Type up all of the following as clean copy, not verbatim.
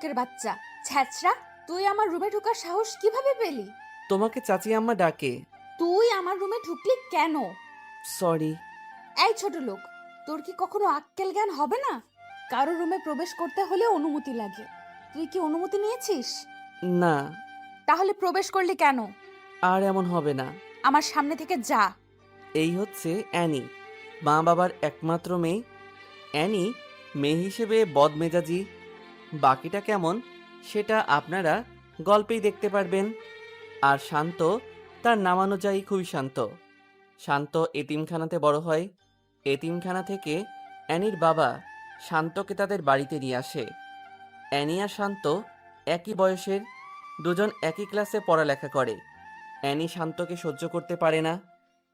লোকের বাচ্চা, ছ্যাচরা, তুই আমার রুমে ঢোকার সাহস কিভাবে পেলি? তোমাকে চাচি আম্মা ডাকে। তুই আমার রুমে ঢুকলি কেন? সরি। এই ছোট লোক, তোর কি কখনো আক্কেল জ্ঞান হবে না? কারো রুমে প্রবেশ করতে হলে অনুমতি লাগে। তুই কি অনুমতি নিয়েছিস? না, তাহলে প্রবেশ করলি কেন? আর এমন হবে না। আমার সামনে থেকে যা। এই হচ্ছে অ্যানি, মা বাবার একমাত্র মেয়ে। অ্যানি মেয়ে হিসেবে বদমেজাজি, বাকিটা কেমন সেটা আপনারা গল্পেই দেখতে পারবেন। আর শান্ত, তার নাম অনুযায়ী খুবই শান্ত। শান্ত এতিমখানাতে বড় হয়। এতিমখানা থেকে অ্যানির বাবা শান্তকে তাদের বাড়িতে নিয়ে আসে। অ্যানি আর শান্ত একই বয়সের, দুজন একই ক্লাসে পড়ালেখা করে। অ্যানি শান্তকে সহ্য করতে পারে না।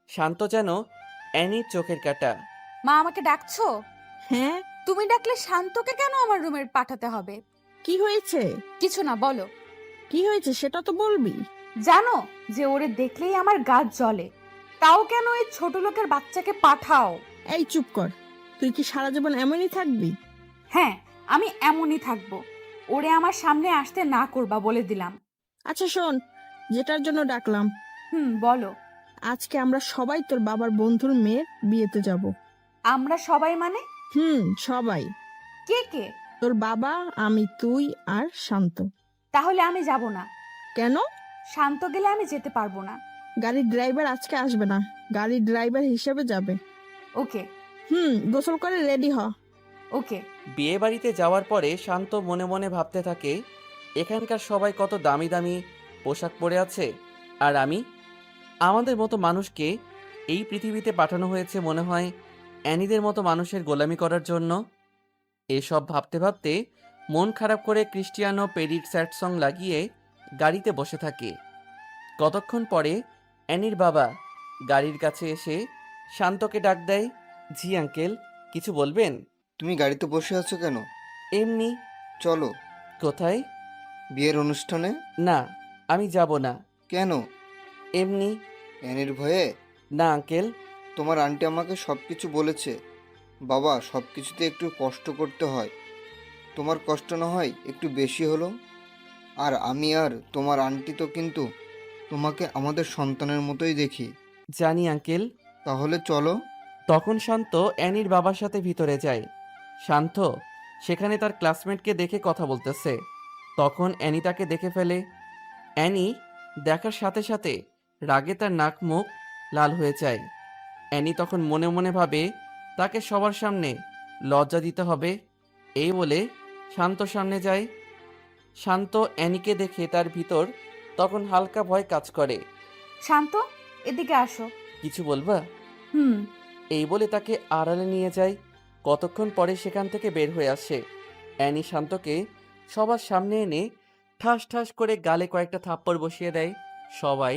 শান্ত যেন অ্যানির চোখের কাঁটা। মা, আমাকে ডাকছো? হ্যাঁ, তুমি ডাকলে শান্তকে কেন আমার রুমে পাঠাতে হবে? কি হয়েছে? কিছু না, বলো। কি হয়েছে সেটা তো বলবি। জানো যে ওরে দেখলেই আমার গা জ্বলে, তাও কেন এই ছোট লোকের বাচ্চাকে পাঠাও? এই চুপ কর, তুই কি সারা জীবন এমনই থাকবি? হ্যাঁ, আমি এমনই থাকবো। ওরে আমার সামনে আসতে না করবা বলে দিলাম। আচ্ছা শোন, যেটার জন্য ডাকলাম, বলো। আজকে আমরা সবাই তোর বাবার বন্ধুর মেয়ের বিয়েতে যাব। আমরা সবাই মানে? সবাই। কে কে? তোর বাবা, আমি, তুই আর শান্ত। তাহলে আমি যাব না। কেন? শান্ত গেলে আমি যেতে পারবো না। গাড়ির ড্রাইভার আজকে আসবে না, গাড়ির ড্রাইভার হিসেবে যাবে। ওকে। গোসল করে রেডি হ। ওকে। বিয়ে বাড়িতে যাওয়ার পরে শান্ত মনে মনে ভাবতে থাকে, এখানকার সবাই কত দামি দামি পোশাক পরে আছে, আর আমি, আমাদের মতো মানুষকে এই পৃথিবীতে পাঠানো হয়েছে মনে হয় অ্যানিদের মতো মানুষের গোলামি করার জন্য। এসব ভাবতে ভাবতে মন খারাপ করে ক্রিস্টিয়ানো পেরির স্যাড সং লাগিয়ে গাড়িতে বসে থাকে। কতক্ষণ পরে অ্যানির বাবা গাড়ির কাছে এসে শান্তকে ডাক দেয়। জি আঙ্কেল, কিছু বলবেন? তুমি গাড়িতে বসে আছো কেন? এমনি। চলো। কোথায়? বিয়ের অনুষ্ঠানে। না, আমি যাব না। কেন? এমনি। অ্যানির ভয়ে? না আঙ্কেল। তোমার আন্টি আমাকে সব কিছু বলেছে। বাবা, সব কিছুতে একটু কষ্ট করতে হয়। তোমার কষ্ট না হয় একটু বেশি হলো। আর আমি আর তোমার আন্টি তো কিন্তু তোমাকে আমাদের সন্তানের মতোই দেখি। জানি আঙ্কেল। তাহলে চলো। তখন শান্ত অ্যানির বাবার সাথে ভিতরে যায়। শান্ত সেখানে তার ক্লাসমেটকে দেখে কথা বলতেছে। তখন অ্যানি তাকে দেখে ফেলে। অ্যানি দেখার সাথে সাথে রাগে তার নাক মুখ লাল হয়ে যায়। অ্যানি তখন মনে মনে ভাবে তাকে সবার সামনে লজ্জা দিতে হবে। এই বলে শান্ত সামনে যায়। শান্ত অ্যানিকে দেখে তার ভিতর তখন হালকা ভয় কাজ করে। শান্ত, এদিকে আসো। কিছু বলবা? হুম। এই বলে তাকে আড়ালে নিয়ে যায়। কতক্ষণ পরে সেখান থেকে বের হয়ে আসে। অ্যানি শান্তকে সবার সামনে এনে ঠাস ঠাস করে গালে কয়েকটা থাপ্পড় বসিয়ে দেয়। সবাই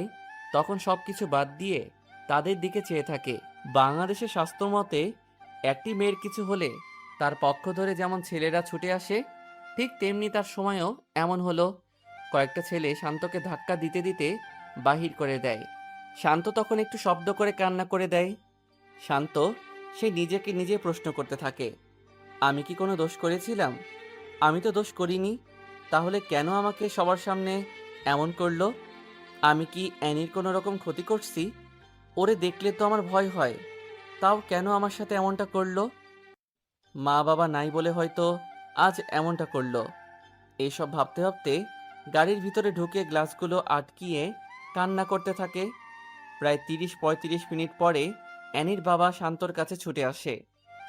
তখন সব কিছু বাদ দিয়ে তাদের দিকে চেয়ে থাকে। বাংলাদেশের স্বাস্থ্য মতে একটি মেয়ের কিছু হলে তার পক্ষ ধরে যেমন ছেলেরা ছুটে আসে, ঠিক তেমনি তার সময়ও এমন হলো। কয়েকটা ছেলে শান্তকে ধাক্কা দিতে দিতে বাহির করে দেয়। শান্ত তখন একটু শব্দ করে কান্না করে দেয়। শান্ত সে নিজেকে নিজে প্রশ্ন করতে থাকে, আমি কি কোনো দোষ করেছিলাম? আমি তো দোষ করিনি, তাহলে কেন আমাকে সবার সামনে এমন করলো? আমি কি অ্যানির কোনো রকম ক্ষতি করছি? ওরে দেখলে তো আমার ভয় হয়, তাও কেন আমার সাথে এমনটা করলো? মা বাবা নাই বলে হয়তো আজ এমনটা করলো। এইসব ভাবতে ভাবতে গাড়ির ভিতরে ঢুকে গ্লাসগুলো আটকিয়ে কান্না করতে থাকে। প্রায় ৩০-৩৫ মিনিট পরে অ্যানির বাবা শান্তর কাছে ছুটে আসে।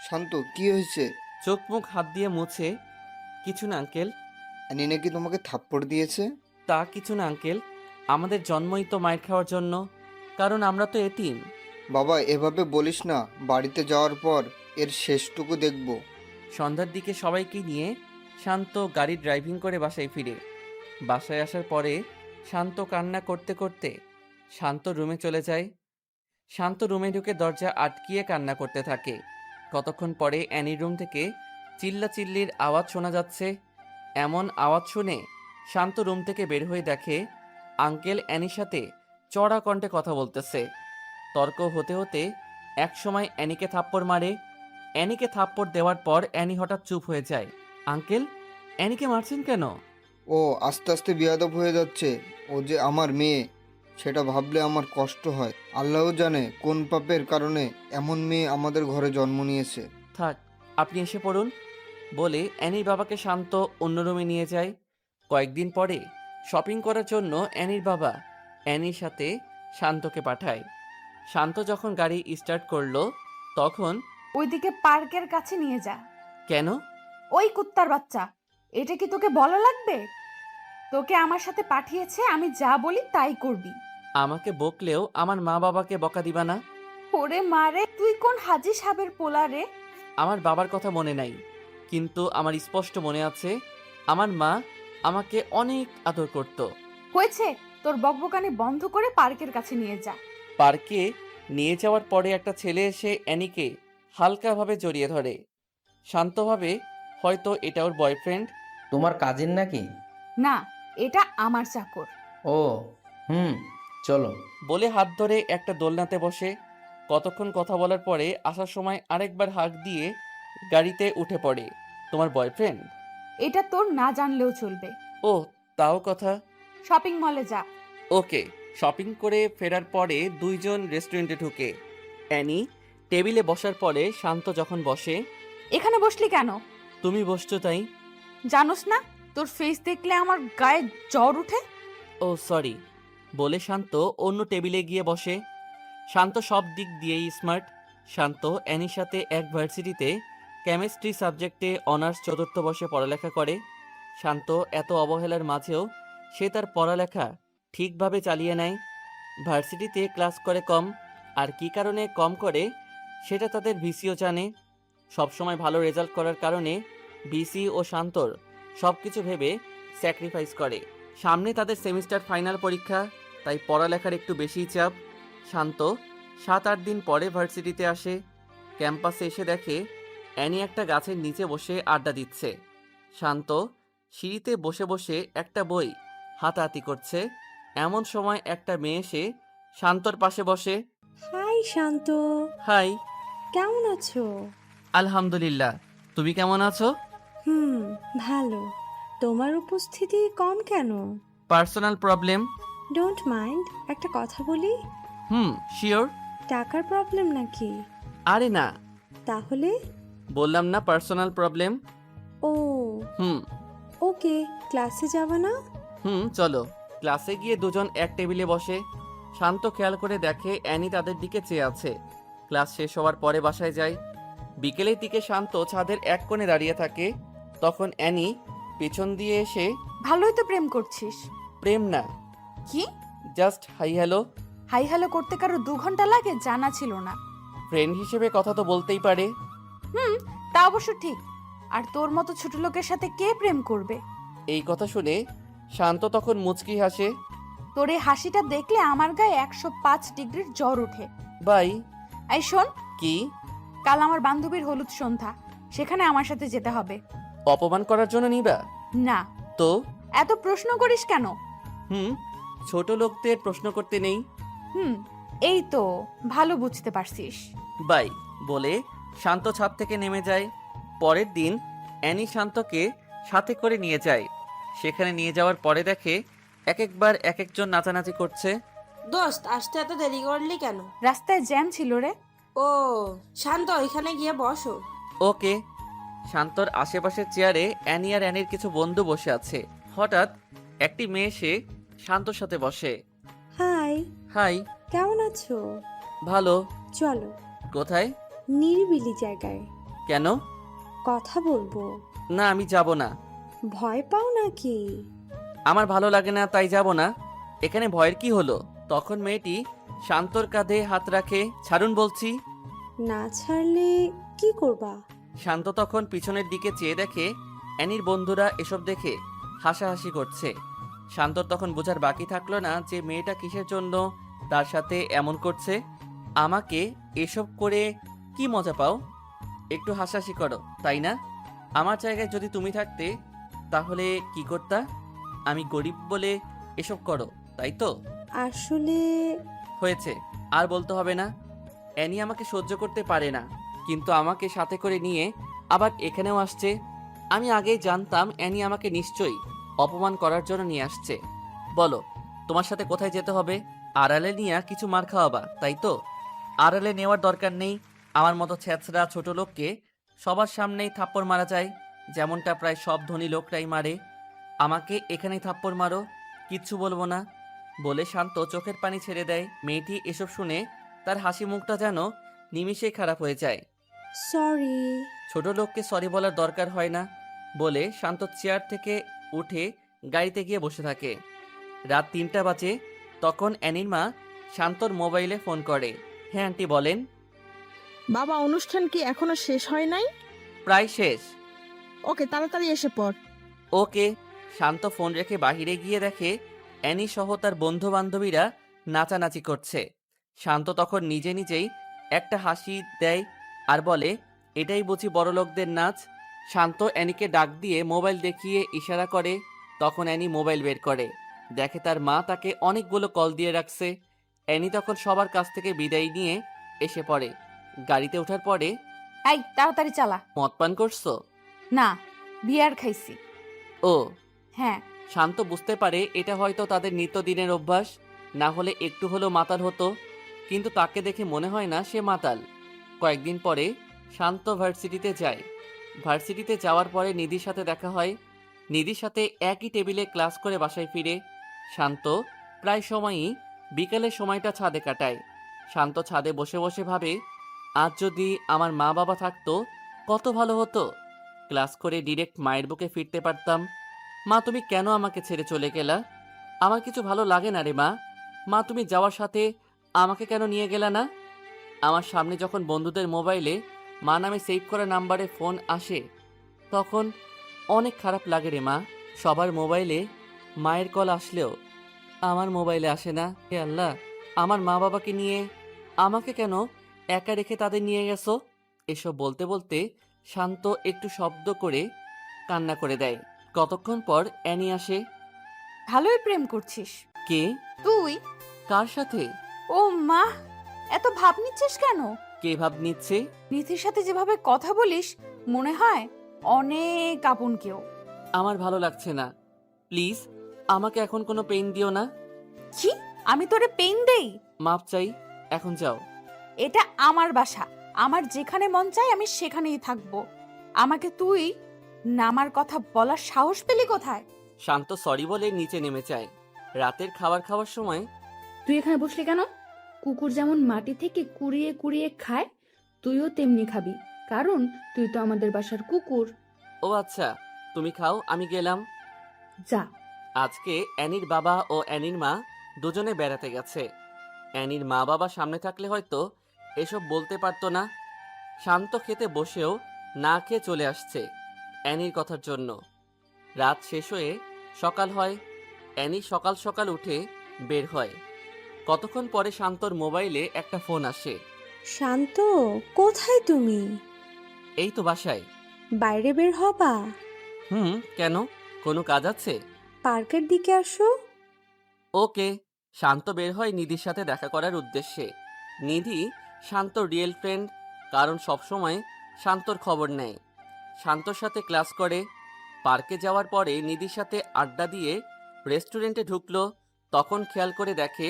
শান্ত, কি হয়েছে? চোখ মুখ হাত দিয়ে মুছে, কিছু না আঙ্কেল। অ্যানি নাকি তোমাকে থাপ্পড় দিয়েছে? তা কিছু না আঙ্কেল, আমাদের জন্মই তো মাইর খাওয়ার জন্য, কারণ আমরা তো এতিম। বাবা, এভাবে বলিস না। বাড়িতে যাওয়ার পর এর শেষটুকু দেখব। সন্ধ্যার দিকে সবাইকে নিয়ে শান্ত গাড়ি ড্রাইভিং করে বাসায় ফিরে। বাসায় আসার পরে শান্ত কান্না করতে করতে শান্ত রুমে চলে যায়। শান্ত রুমে ঢুকে দরজা আটকিয়ে কান্না করতে থাকে। কতক্ষণ পরে অ্যানির রুম থেকে চিল্লাচিল্লির আওয়াজ শোনা যাচ্ছে। এমন আওয়াজ শুনে শান্ত রুম থেকে বের হয়ে দেখে আঙ্কেল অ্যানির সাথে চড়া কণ্ঠে কথা বলতেছে। তর্ক হতে হতে একসময় অ্যানিকে থাপ্পড় মারে। অ্যানিকে থাপ্পড় দেওয়ার পর অ্যানি হঠাৎ চুপ হয়ে যায়। আঙ্কেল, অ্যানিকে মারছেন কেন? ও আস্তে আস্তে বেয়াদব হয়ে যাচ্ছে। ও যে আমার মেয়ে, সেটা ভাবলে আমার কষ্ট হয়। আল্লাহ জানে কোন পাপের কারণে এমন মেয়ে আমাদের ঘরে জন্ম নিয়েছে। থাক, আপনি এসে পড়ুন। বলে অ্যানির বাবাকে শান্ত অন্য রুমে নিয়ে যায়। কয়েকদিন পরে শপিং করার জন্য অ্যানির বাবা অ্যানির সাথে শান্তকে পাঠায়। শান্ত যখন গাড়ি স্টার্ট করলো তখন, ওইদিকে পার্কের কাছে নিয়ে যা। কেন? ওই কুত্তার বাচ্চা, এটা কি তোকে বলা লাগবে? তোকে আমার সাথে পাঠিয়েছে, আমি যা বলি তাই করবি। আমাকে বকলেও আমার মা বাবাকে বকা দিবা না? ওরে মারে, তুই কোন হাজি সাহেবের পোলা রে? আমার বাবার কথা মনে নাই, কিন্তু আমার স্পষ্ট মনে আছে আমার মা আমাকে অনেক আদর করত। হয়েছে, তোর বকবকানি বন্ধ করে পার্কের কাছে নিয়ে যা। পার্কে নিয়ে যাওয়ার পরে একটা ছেলে এসে অ্যানিকে হালকাভাবে জড়িয়ে ধরে। শান্তভাবে, হয়তো এটা ওর বয়ফ্রেন্ড। তোমার কাজিন নাকি? না, এটা আমার চাকর। ও, চলো। বলে হাত ধরে একটা দোলনাতে বসে। কতক্ষণ কথা বলার পরে আসার সময় আরেকবার হাঁক দিয়ে গাড়িতে উঠে পড়ে। তোমার বয়ফ্রেন্ড? এটা তোর না জানলেও চলবে। ও, তাও কথা। শপিং মলে যা। ওকে। শপিং করে ফেরার পরে দুইজন রেস্টুরেন্টে ঢুকে। অ্যানি টেবিলে বসার পরে শান্ত যখন বসে, এখানে বসলি কেন? তুমি বসছো তাই। জানোস না তোর ফেস দেখলে আমার গায়ে জ্বর উঠে? ও সরি। বলে শান্ত অন্য টেবিলে গিয়ে বসে। শান্ত সব দিক দিয়েই স্মার্ট। শান্ত অ্যানির সাথে এক ভার্সিটিতে কেমিস্ট্রি সাবজেক্টে অনার্স চতুর্থ বর্ষে পড়ালেখা করে। শান্ত এত অবহেলার মাঝেও সে তার পড়ালেখা ঠিকভাবে চালিয়ে নেয়। ভার্সিটিতে ক্লাস করে কম, আর কী কারণে কম করে সেটা তাদের ভিসিও জানে। সবসময় ভালো রেজাল্ট করার কারণে ভিসি ও শান্তর সব কিছু ভেবে স্যাক্রিফাইস করে। সামনে তাদের সেমিস্টার ফাইনাল পরীক্ষা, তাই পড়ালেখার একটু বেশিই চাপ। শান্ত 7-8 দিন পরে ভার্সিটিতে আসে। ক্যাম্পাসে এসে দেখে অ্যানি একটা গাছের নিচে বসে আড্ডা দিচ্ছে। শান্ত সিঁড়িতে বসে বসে একটা বই হাতাহাতি করছে। এমন সময় একটা মেয়ে এসে শান্তর পাশে বসে। হাই শান্ত, হাই। কেমন আছো? আলহামদুলিল্লাহ, তুমি কেমন আছো? ভালো। তোমার উপস্থিতি কম কেন? Personal problem. ডোন্ট মাইন্ড, একটা কথা বলি। শিওর। টাকার প্রবলেম নাকি? আরে না, তাহলে? বললাম না পার্সোনাল প্রবলেম। ও হুম ওকে, ক্লাসে যাবে না? চলো। ক্লাসে গিয়ে দুজন এক টেবিলে বসে। শান্ত খেয়াল করে দেখে অ্যানি তাদের দিকে চেয়ে আছে। ক্লাস শেষ হওয়ার পরে বাসায় যায়। বিকেলের দিকে শান্ত ছাদের এক কোণে দাঁড়িয়ে থাকে। তখন অ্যানি পেছন দিয়ে এসে, ভালোই তো প্রেম করছিস। প্রেম না, কি? Just hi hello. Hi hello করতে কারো 2 ঘন্টা লাগে? জানা ছিল না। ফ্রেন্ড হিসেবে কথা তো বলতেই পারে। তা অবশ্য ঠিক। আর তোর মতো ছোট লোকের সাথে কে প্রেম করবে? এই কথা শুনে শান্ত তখন মুচকি হাসে। তোর এই হাসিটা দেখলে আমার গায়ে 105 ডিগ্রির জ্বর ওঠে। বাই। এই শোন, কি? কাল আমার বান্ধবীর হলুদ সন্ধ্যা, সেখানে আমার সাথে যেতে হবে। অপমান করার জন্য নিবা? না। তো? এত প্রশ্ন করিস কেন? ছোট লোকদের প্রশ্ন করতে নেই। এই তো ভালো বুঝতে পারছিস। বাই বলে শান্ত ছাদ থেকে নেমে যায়। পরের দিন অ্যানি শান্তকে সাথে করে নিয়ে যায়। সেখানে নিয়ে যাওয়ার পরে দেখে একবার এক একজন নাচানাচি করছে। দোস্ত, আসতে এত দেরি করলি কেন? রাস্তায় জ্যাম ছিল রে। ও শান্ত, ওইখানে গিয়ে বসো। ওকে। শান্তর আশেপাশের চেয়ারে অ্যানি আর অ্যানির কিছু বন্ধু বসে আছে। হঠাৎ একটি মেয়ে এসে শান্তর সাথে বসে। Hi, hi. কেমন আছো? ভালো। চলো কোথায়? নিরিবিলি জায়গায়। কেন? কথা বলবো। না, আমি যাব না। ভয় পাও নাকি? আমার ভালো লাগে না, তাই যাব না। এখানে ভয়ের কি হলো? তখন মেয়েটি শান্তর কাঁধে হাত রাখে। ছাড়ুন বলছি। না ছাড়লে কি করবা? শান্ত তখন পিছনের দিকে চেয়ে দেখে অ্যানির বন্ধুরা এসব দেখে হাসাহাসি করছে। শান্তর তখন বোঝার বাকি থাকলো না যে মেয়েটা কিসের জন্য তার সাথে এমন করছে। আমাকে এসব করে কি মজা পাও? একটু হাসাহাসি করো, তাই না? আমার জায়গায় যদি তুমি থাকতে তাহলে কি করতা? আমি গরিব বলে এসব করো, তাই তো? আসলে হয়েছে, আর বলতে হবে না। অ্যানি আমাকে সহ্য করতে পারে না, কিন্তু আমাকে সাথে করে নিয়ে আবার এখানেও আসছে। আমি আগেই জানতাম অ্যানি আমাকে নিশ্চয়ই অপমান করার জন্য নিয়ে আসছে। বলো, তোমার সাথে কোথায় যেতে হবে? আড়ালে নিয়ে কিছু মার খাওয়াবা, তাই তো? আড়ালে নেওয়ার দরকার নেই। আমার মতো ছেঁচড়া ছোট লোককে সবার সামনেই থাপ্পড় মারা যায়, যেমনটা প্রায় সব ধনী লোকরাই মারে। আমাকে এখানেই থাপ্পড় মারো, কিচ্ছু বলবো না বলে শান্ত চোখের পানি ছেড়ে দেয়। মেয়েটি এসব শুনে তার হাসি মুখটা যেন নিমিষেই খারাপ হয়ে যায়। সরি। ছোট লোককে সরি বলার দরকার হয় না বলে শান্ত চেয়ার থেকে উঠে গাড়িতে গিয়ে বসে থাকে। রাত 3টা বাজে। তখন অ্যানির মা শান্তর মোবাইলে ফোন করে। হ্যাঁ আন্টি বলেন। বাবা, অনুষ্ঠান কি এখনো শেষ হয় নাই? প্রায় শেষ। ওকে, তাড়াতাড়ি এসে পড়। ওকে। শান্ত ফোন রেখে বাইরে গিয়ে দেখে অ্যানি সহ তার বন্ধু বান্ধবীরা নাচানাচি করছে। শান্ত তখন নিজে নিজেই একটা হাসি দেয় আর বলে, এটাই বুঝি বড়লোকদের নাচ। শান্ত অ্যানিকে ডাক দিয়ে মোবাইল দেখিয়ে ইশারা করে। তখন অ্যানি মোবাইল বের করে, দেখে তার মা তাকে অনেকগুলো কল দিয়ে রাখছে। অ্যানি তখন সবার কাছ থেকে বিদায় নিয়ে এসে পড়ে। গাড়িতে ওঠার পরে, এই তাড়াতাড়ি চালা। মদ পান করছো? না, বিয়ার খাইছি। ও। হ্যাঁ। শান্ত বুঝতে পারে এটা হয়তো তাদের নিত্যদিনের অভ্যাস, না হলে একটু হলেও মাতাল হতো। কিন্তু তাকে দেখে মনে হয় না সে মাতাল। কয়েকদিন পরে শান্ত ভার্সিটিতে যায়। ভার্সিটিতে যাওয়ার পরে নিধির সাথে দেখা হয়। নিধির সাথে একই টেবিলে ক্লাস করে বাসায় ফিরে। শান্ত প্রায় সময়ই বিকেলের সময়টা ছাদে কাটায়। শান্ত ছাদে বসে বসে ভাবে, আজ যদি আমার মা বাবা থাকতো কত ভালো হতো। ক্লাস করে ডিরেক্ট মায়ের বুকে ফিরতে পারতাম। মা, তুমি কেন আমাকে ছেড়ে চলে গেলা? আমার কিছু ভালো লাগে না রে মা। মা, তুমি যাওয়ার সাথে আমাকে কেন নিয়ে গেলা না? আমার সামনে যখন বন্ধুদের মোবাইলে মা নামে সেভ করা নাম্বারে ফোন আসে, তখন অনেক খারাপ লাগে রে মা। সবার মোবাইলে মায়ের কল আসলেও আমার মোবাইলে আসে না। হে আল্লাহ, আমার মা বাবাকে নিয়ে আমাকে কেন একা রেখে তাদের নিয়ে গেছো? এসব বলতে বলতে শান্ত একটু শব্দ করে কান্না করে দেয়। কতক্ষণ পর অ্যানি আসে। ভালোই প্রেম করছিস কে? তুই। কার সাথে? ও মা, এত ভাব নিচ্ছিস কেন? কে ভাব নিচ্ছে? নিধির সাথে যেভাবে কথা বলিস মনে হয় অনেক আপন কেউ। আমার ভালো লাগছে না, প্লিজ আমাকে এখন কোনো পেইন দিও না। কি? আমি তোরে পেইন দেই? মাপ চাই, এখন যাও। এটা আমার বাসা, আমার যেখানে মন চায় আমি সেখানেই থাকবো। আমাকে তুই নামার কথা বলার সাহস পেলি কোথায়? শান্ত সরি বলে নিচে নেমে যায়। রাতের খাবার খাওয়ার সময়, তুই এখানে বসলি কেন? কুকুর যেমন মাটি থেকে কুড়িয়ে কুড়িয়ে খায়, তুইও তেমনি খাবি, কারণ তুই তো আমাদের বাসার কুকুর। ও আচ্ছা, তুমি খাও, আমি গেলাম। যা। আজকে অ্যানির বাবা ও অ্যানির মা দুজনে বেড়াতে গেছে। অ্যানির মা বাবা সামনে থাকলে হয়তো এসব বলতে পারতো না। শান্ত খেতে বসেও না খেয়ে চলে আসছে অ্যানির কথার জন্য। রাত শেষ হয়ে সকাল হয়। অ্যানি সকাল সকাল উঠে বের হয়। কতক্ষণ পরে শান্তর মোবাইলে একটা ফোন আসে। শান্ত, কোথায় তুমি? এই তো বাসায়। বাইরে বের হবা? কেন, কোনো কাজ আছে? পার্কের দিকে আসো। ওকে। শান্ত বের হয় নিধির সাথে দেখা করার উদ্দেশ্যে। নিধি শান্তর রিয়েল ফ্রেন্ড, কারণ সবসময় শান্তর খবর নেয়। শান্তর সাথে ক্লাস করে। পার্কে যাওয়ার পরে নিধির সাথে আড্ডা দিয়ে রেস্টুরেন্টে ঢুকলো। তখন খেয়াল করে দেখে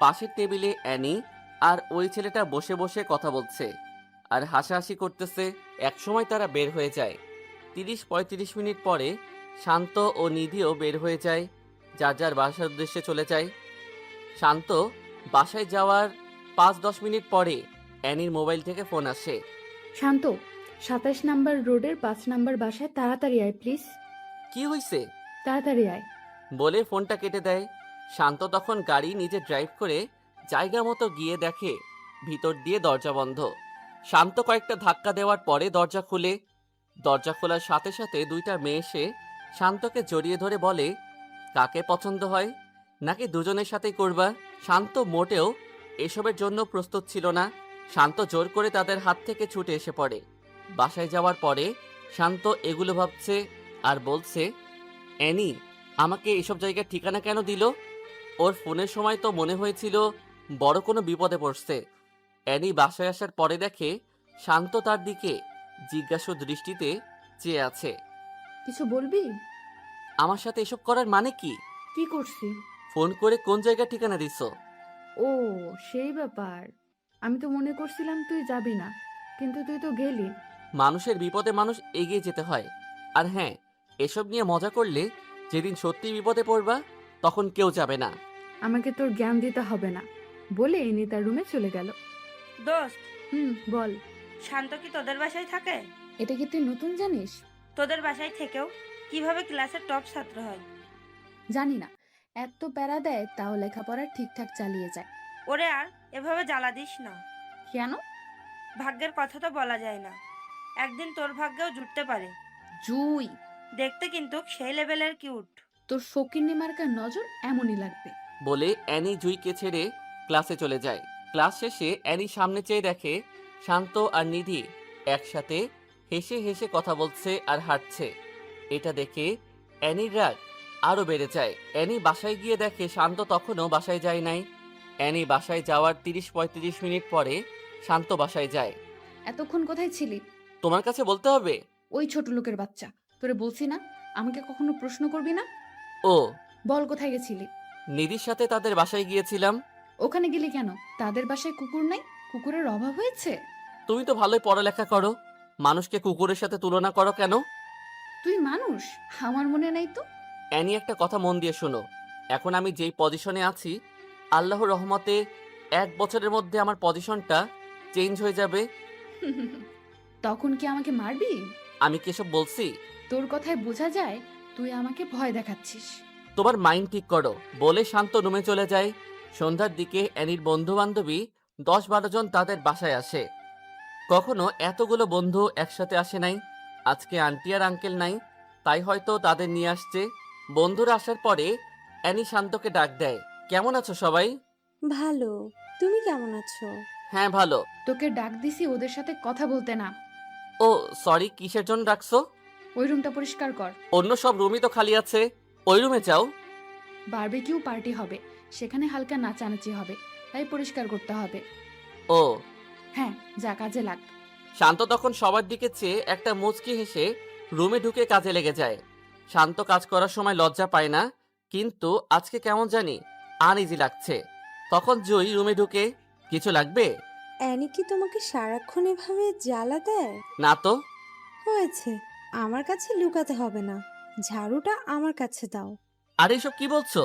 পাশের টেবিলে অ্যানি আর ওই ছেলেটা বসে বসে কথা বলছে আর হাসাহাসি করতেছে। একসময় তারা বের হয়ে যায়। 30-35 মিনিট পরে শান্ত ও নিধিও বের হয়ে যায়, যার যার বাসার উদ্দেশ্যে চলে যায়। শান্ত বাসায় যাওয়ার 5-10 মিনিট পরে অ্যানির মোবাইল থেকে ফোন আসে। শান্ত, 27 নাম্বার রোডের 5 নাম্বার বাসায় তাড়াতাড়ি আয় প্লিজ। কি হয়েছে? তাড়াতাড়ি আয়। বলে ফোনটা কেটে দেয়। শান্ত তখন গাড়ি নিজে ড্রাইভ করে জায়গা মতো গিয়ে দেখে ভিতর দিয়ে দরজা বন্ধ। শান্ত কয়েকটা ধাক্কা দেওয়ার পরে দরজা খুলে। দরজা খোলার সাথে সাথে দুইটা মেয়ে এসে শান্তকে জড়িয়ে ধরে বলে, কাকে পছন্দ হয়, নাকি দুজনের সাথেই করবা? শান্ত মোটেও এসবের জন্য প্রস্তুত ছিল না। শান্ত জোর করে তাদের হাত থেকে ছুটে এসে পড়ে। বাসায় যাওয়ার পরে শান্ত এগুলো ভাবছে আর বলছে, অ্যানি আমাকে এসব জায়গার ঠিকানা কেন দিল? ওর ফোনের সময় তো মনে হয়েছিল বড় কোনো বিপদে পড়ছে। অ্যানি বাসায় আসার পরে দেখে শান্ত তার দিকে জিজ্ঞাসু দৃষ্টিতে চেয়ে আছে। কিছু বলবি? আমার সাথে এসব করার মানে কি? কি করছি? ফোন করে কোন জায়গার ঠিকানা দিছো? ও, সেই ব্যাপার। আমি তো মনে করছিলাম তুই যাবি না, কিন্তু তুই তো গেলি। মানুষের বিপদে মানুষ এগিয়ে যেতে হয়। আর হ্যাঁ, এসব নিয়ে মজা করলে যেদিন সত্যি বিপদে পড়বা তখন কেউ যাবে না। আমাকে তোর জ্ঞান দিতে হবে না, বলে এনে তার রুমে চলে গেল। দোস্ত, বল। শান্ত কি তোদের বাসায় থাকে? এটা কি তুই নতুন জানিস? তোদের বাসায় থেকেও কিভাবে ক্লাসের টপ ছাত্র হয়? জানি না, এত প্যারা দেয় তাও লেখাপড়া ঠিকঠাক চালিয়ে যায়। ওরে আর এভাবে জ্বালা দিস না। কেন? ভাগ্যের কথা তো বলা যায় না, একদিন তোর ভাগ্যেও জুটতে পারে। জুই, দেখতে কিন্তু সেই লেভেলের কিউট। তোর ফকিন্নি মার্কার নজর এমনই লাগবে। বলে অ্যানি জুইকে ছেড়ে ক্লাসে চলে যায়। ক্লাস শেষে অ্যানি সামনে চেয়ে দেখে শান্ত আর নিধি একসাথে হেসে হেসে কথা বলছে আর হাঁটছে। এটা দেখে অ্যানির রাগ আরও বেড়ে যায়। অ্যানি বাসায় গিয়ে দেখে শান্ত তখনও বাসায় যায় নাই। অ্যানি বাসায় যাওয়ার ৩০-৩৫ মিনিট পরে শান্ত বাসায় যায়। এতক্ষণ কোথায় ছিলি? তোমার কাছে বলতে হবে? ওই ছোট লোকের বাচ্চা, তোরে বলছি না আমাকে কখনো প্রশ্ন করবি না। ও, বল কোথায় গেছিলি? নিধির সাথে তাদের বাসায় গিয়েছিলাম। ওখানে গেলি কেন? তাদের বাসায় কুকুর নাই? কুকুরের অভাব হয়েছে? তুমি তো ভালোই পড়ালেখা করো, মানুষকে কুকুরের সাথে তুলনা করো কেন? তুই মানুষ, আমার মনে নাই তো। অ্যানি, একটা কথা মন দিয়ে শোনো। এখন আমি যেই পজিশনে আছি, আল্লাহর রহমতে 1 বছরের মধ্যে আমার পজিশনটা চেঞ্জ হয়ে যাবে। তখন কি আমাকে মারবি? আমি কি এসব বলছি? তোর কথায় বোঝা যায় তুই আমাকে ভয় দেখাচ্ছিস। তোমার মাইন্ড ঠিক করো, বলে শান্ত রুমে চলে যায়। সন্ধ্যার দিকে অ্যানির বন্ধু বান্ধবী 10-12 জন তাদের বাসায় আসে। কখনো এতগুলো বন্ধু একসাথে আসে নাই। আজকে আন্টি আর আঙ্কেল নাই, তাই হয়তো তাদের নিয়ে আসছে। বন্ধুরা আসার পরে অ্যানি শান্তকে ডাক দেয়, কেমন আছো সবাই? ভালো। তুমি কেমন আছো? হ্যাঁ, ভালো। তোকে ডাক দিছি ওদের সাথে কথা বলতে না। ও সরি, কিসের জন্য ডাকছো? ওই রুমটা পরিষ্কার কর। অন্য সব রুমই তো খালি আছে, ওই রুমে যাও। বারবিকিউ পার্টি হবে, সেখানে হালকা নাচানাচি হবে, তাই পরিষ্কার করতে হবে। ও, হ্যাঁ, যা কাজে লাগ। শান্ত তখন সবার দিকে চেয়ে একটা মুচকি হেসে রুমে ঢুকে কাজে লেগে যায়। শান্ত কাজ করার সময় লজ্জা পায় না, কিন্তু আজকে কেমন জানি আনইজি লাগছে। তখন জুই রুমে ঢুকে, কিছু লাগবে? অ্যানি কি তোমাকে সারাক্ষণ এভাবে জ্বালা দেয়? না তো। হয়েছে, আমার কাছে লুকাতে হবে না। ঝাড়ুটা আমার কাছে দাও। আর এসব কি বলছো?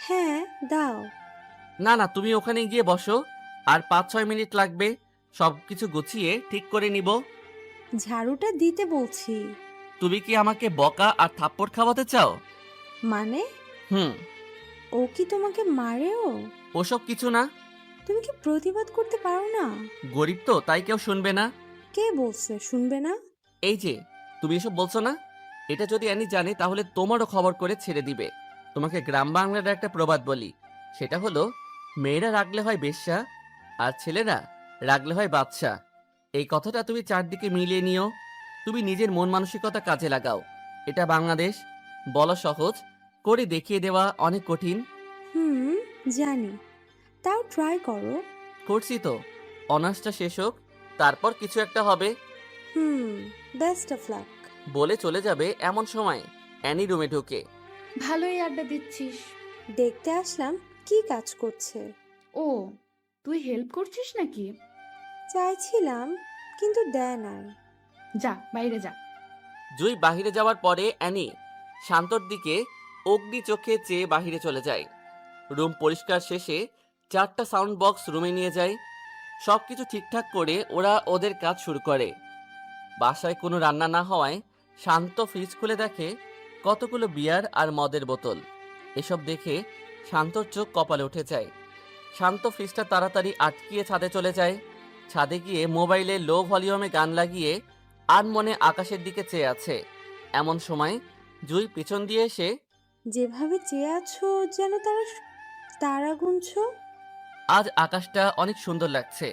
হ্যাঁ, দাও। না না, তুমি ওখানে গিয়ে বসো, আর 5-6 মিনিট লাগবে, সবকিছু গুছিয়ে ঠিক করে নিব। ঝাড়ুটা দিতে বলছি। তুমি কি আমাকে বকা আর থাপ্পড় খাওয়াতে চাও? মানে? হুম। ও কি তোমাকে মারেও? ওসব কিছু না। তুমি কি প্রতিবাদ করতে পারো না? গরিব তো, তাই কেউ শুনবে না। কে বলছে শুনবে না? এই যে, তুমি এসব বলছো না, এটা যদি অ্যানি জানে তাহলে তোমারও খবর করে ছেড়ে দিবে। তোমাকে গ্রাম বাংলার একটা প্রবাদ বলি, সেটা হলো, মেয়েরা রাগলে হয় বেশ্যা, আর ছেলেরা রাগলে হয় বাদশা। এই কথাটা তুমি চারদিকে মিলিয়ে নিও। তুমি নিজের মন মানসিকতা কাজে লাগাও। এটা বাংলাদেশ, বলা সহজ, করে দেখিয়ে দেওয়া অনেক কঠিন। হুম, জানি। তাও ট্রাই করো। করছি তো, অনার্সটা শেষ হোক, তারপর কিছু একটা হবে। হুম, বেস্ট অফ লাক। বলে চলে যাবে এমন সময় অ্যানি রুমে ঢুকে। ভালোই আড্ডা দিচ্ছিস। দেখতে আসলাম কি কাজ করছে। ও, তুই হেল্প করছিস নাকি? চাইছিলাম, কিন্তু দেয় নাই। যা, বাইরে যা। জুই বাহিরে যাওয়ার পরে অ্যানি শান্তর দিকে অগ্নি চোখে চেয়ে বাহিরে চলে যায়। রুম পরিষ্কার শেষে 4টা সাউন্ড বক্স রুমে নিয়ে যায়। সবকিছু ঠিকঠাক করে ওরা ওদের কাজ শুরু করে। বাসায় কোনো রান্না না হওয়ায় শান্ত ফ্রিজ খুলে দেখে কতগুলো বিয়ার আর মদের বোতল। এসব দেখে শান্তর চোখ কপালে উঠে যায়। শান্ত ফ্রিজটা তাড়াতাড়ি আটকিয়ে ছাদে চলে যায়। ছাদে গিয়ে মোবাইলে লো ভলিউমে গান লাগিয়ে আনমনে আকাশের দিকে চেয়ে আছে। এমন সময় জুই পিছন দিয়ে এসে, যেভাবে চেয়ে আছো যেন তারা গুনছো। আজ আকাশটা অনেক সুন্দর লাগছে।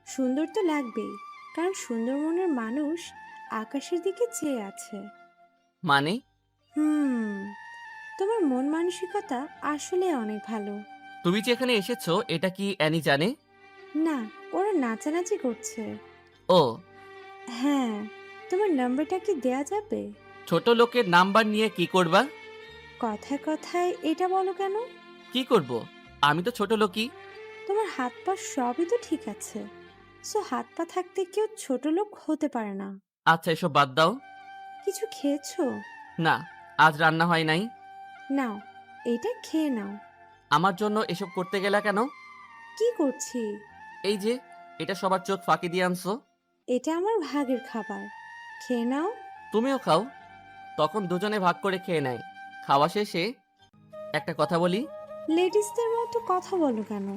সুন্দর তো লাগবেই, কারণ সুন্দর মনের মানুষ আকাশের দিকে চেয়ে আছে। মানে? হুম, তোমার মন মানসিকতা আসলে অনেক ভালো। তুমি যে এখানে এসেছো এটা কি অ্যানি জানে? না, ওরা নাচানাচি করছে। ও, হ্যাঁ, তোমার নাম্বারটা কি দেয়া যাবে? ছোট লোকের নাম্বার নিয়ে কি করবা? কথায় কথায় এটা বলো কেন? কি করব? আমি তো ছোট লোকই। তোমার হাত পা সবই তো ঠিক আছে, সো হাত পা থাকতে কেউ ছোট লোক হতে পারে না। আচ্ছা, এসব বাদ দাও। কিছু খেয়েছো? না, আজ রান্না হয় নাই। নাও, এটা খেয়ে নাও। আমার জন্য এসব করতে গেলা কেন? কি করছি? এই যে, এটা সবার চোখ ফাঁকি দিয়ে আনছো। এটা আমার ভাগের খাবার, খেয়ে নাও। তুমিও খাও। তখন দুজনে ভাগ করে খেয়ে নেয়। খাওয়া শেষে একটা কথা বলি। লেডিসদের মতো কথা বলো কেন?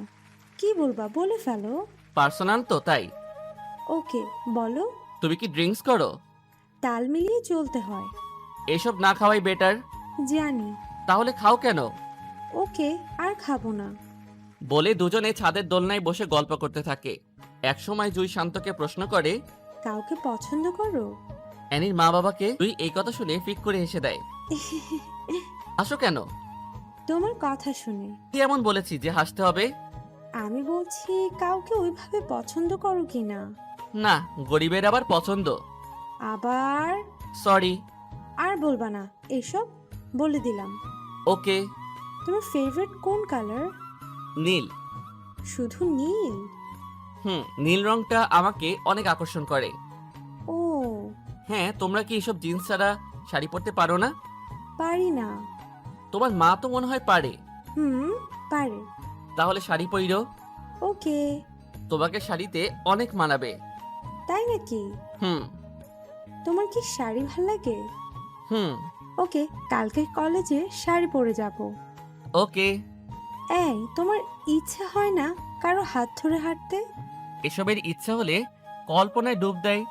কি বলবা বলে ফেলো। পার্সোনাল তো, তাই। ওকে, বলো। তুমি কি ড্রিঙ্কস করো? তাল মিলিয়ে চলতে হয়। এসব না খাওয়াই বেটার। জানি। তাহলে খাও কেন? ওকে, আর খাবো না। বলে দুজনে ছাদের দোলনায় বসে গল্প করতে থাকে। একসময় জুই শান্তকে প্রশ্ন করে, কাউকে পছন্দ করো? অ্যানির মা বাবাকে। তুই এই কথা শুনে ফিক করে হেসে দেয়। হাসো কেন? তোমার কথা শুনে। কি এমন বলেছি যে হাসতে হবে? আমি বলছি কাউকে ওইভাবে পছন্দ করো কি না। না, গরিবের আবার পছন্দ। আবার? সরি। আর বলবা না এসব, বলে দিলাম। ওকে। তোমার ফেভারিট কোন কালার? নীল। শুধু নীল? নীল রংটা আমাকে অনেক আকর্ষণ করে। ও। হ্যাঁ, তোমরা কি এসব জিন্স ছাড়া শাড়ি পরতে পারো না? পারি না। তোমার মা তো মনে হয় পারে। পারে। তাহলে শাড়ি পরিরো। ওকে। তোমাকে শাড়িতে অনেক মানাবে। তাই নাকি? হুম। তোমার কি শাড়ি ভাল লাগে? হুম। ওকে, কালকে কলেজে শাড়ি পরে যাব। ওকে। এই, তোমার ইচ্ছা হয় না কারো হাত ধরে হাঁটতে? এসবের ইচ্ছা হলে কল্পনায় ডুব দেয়,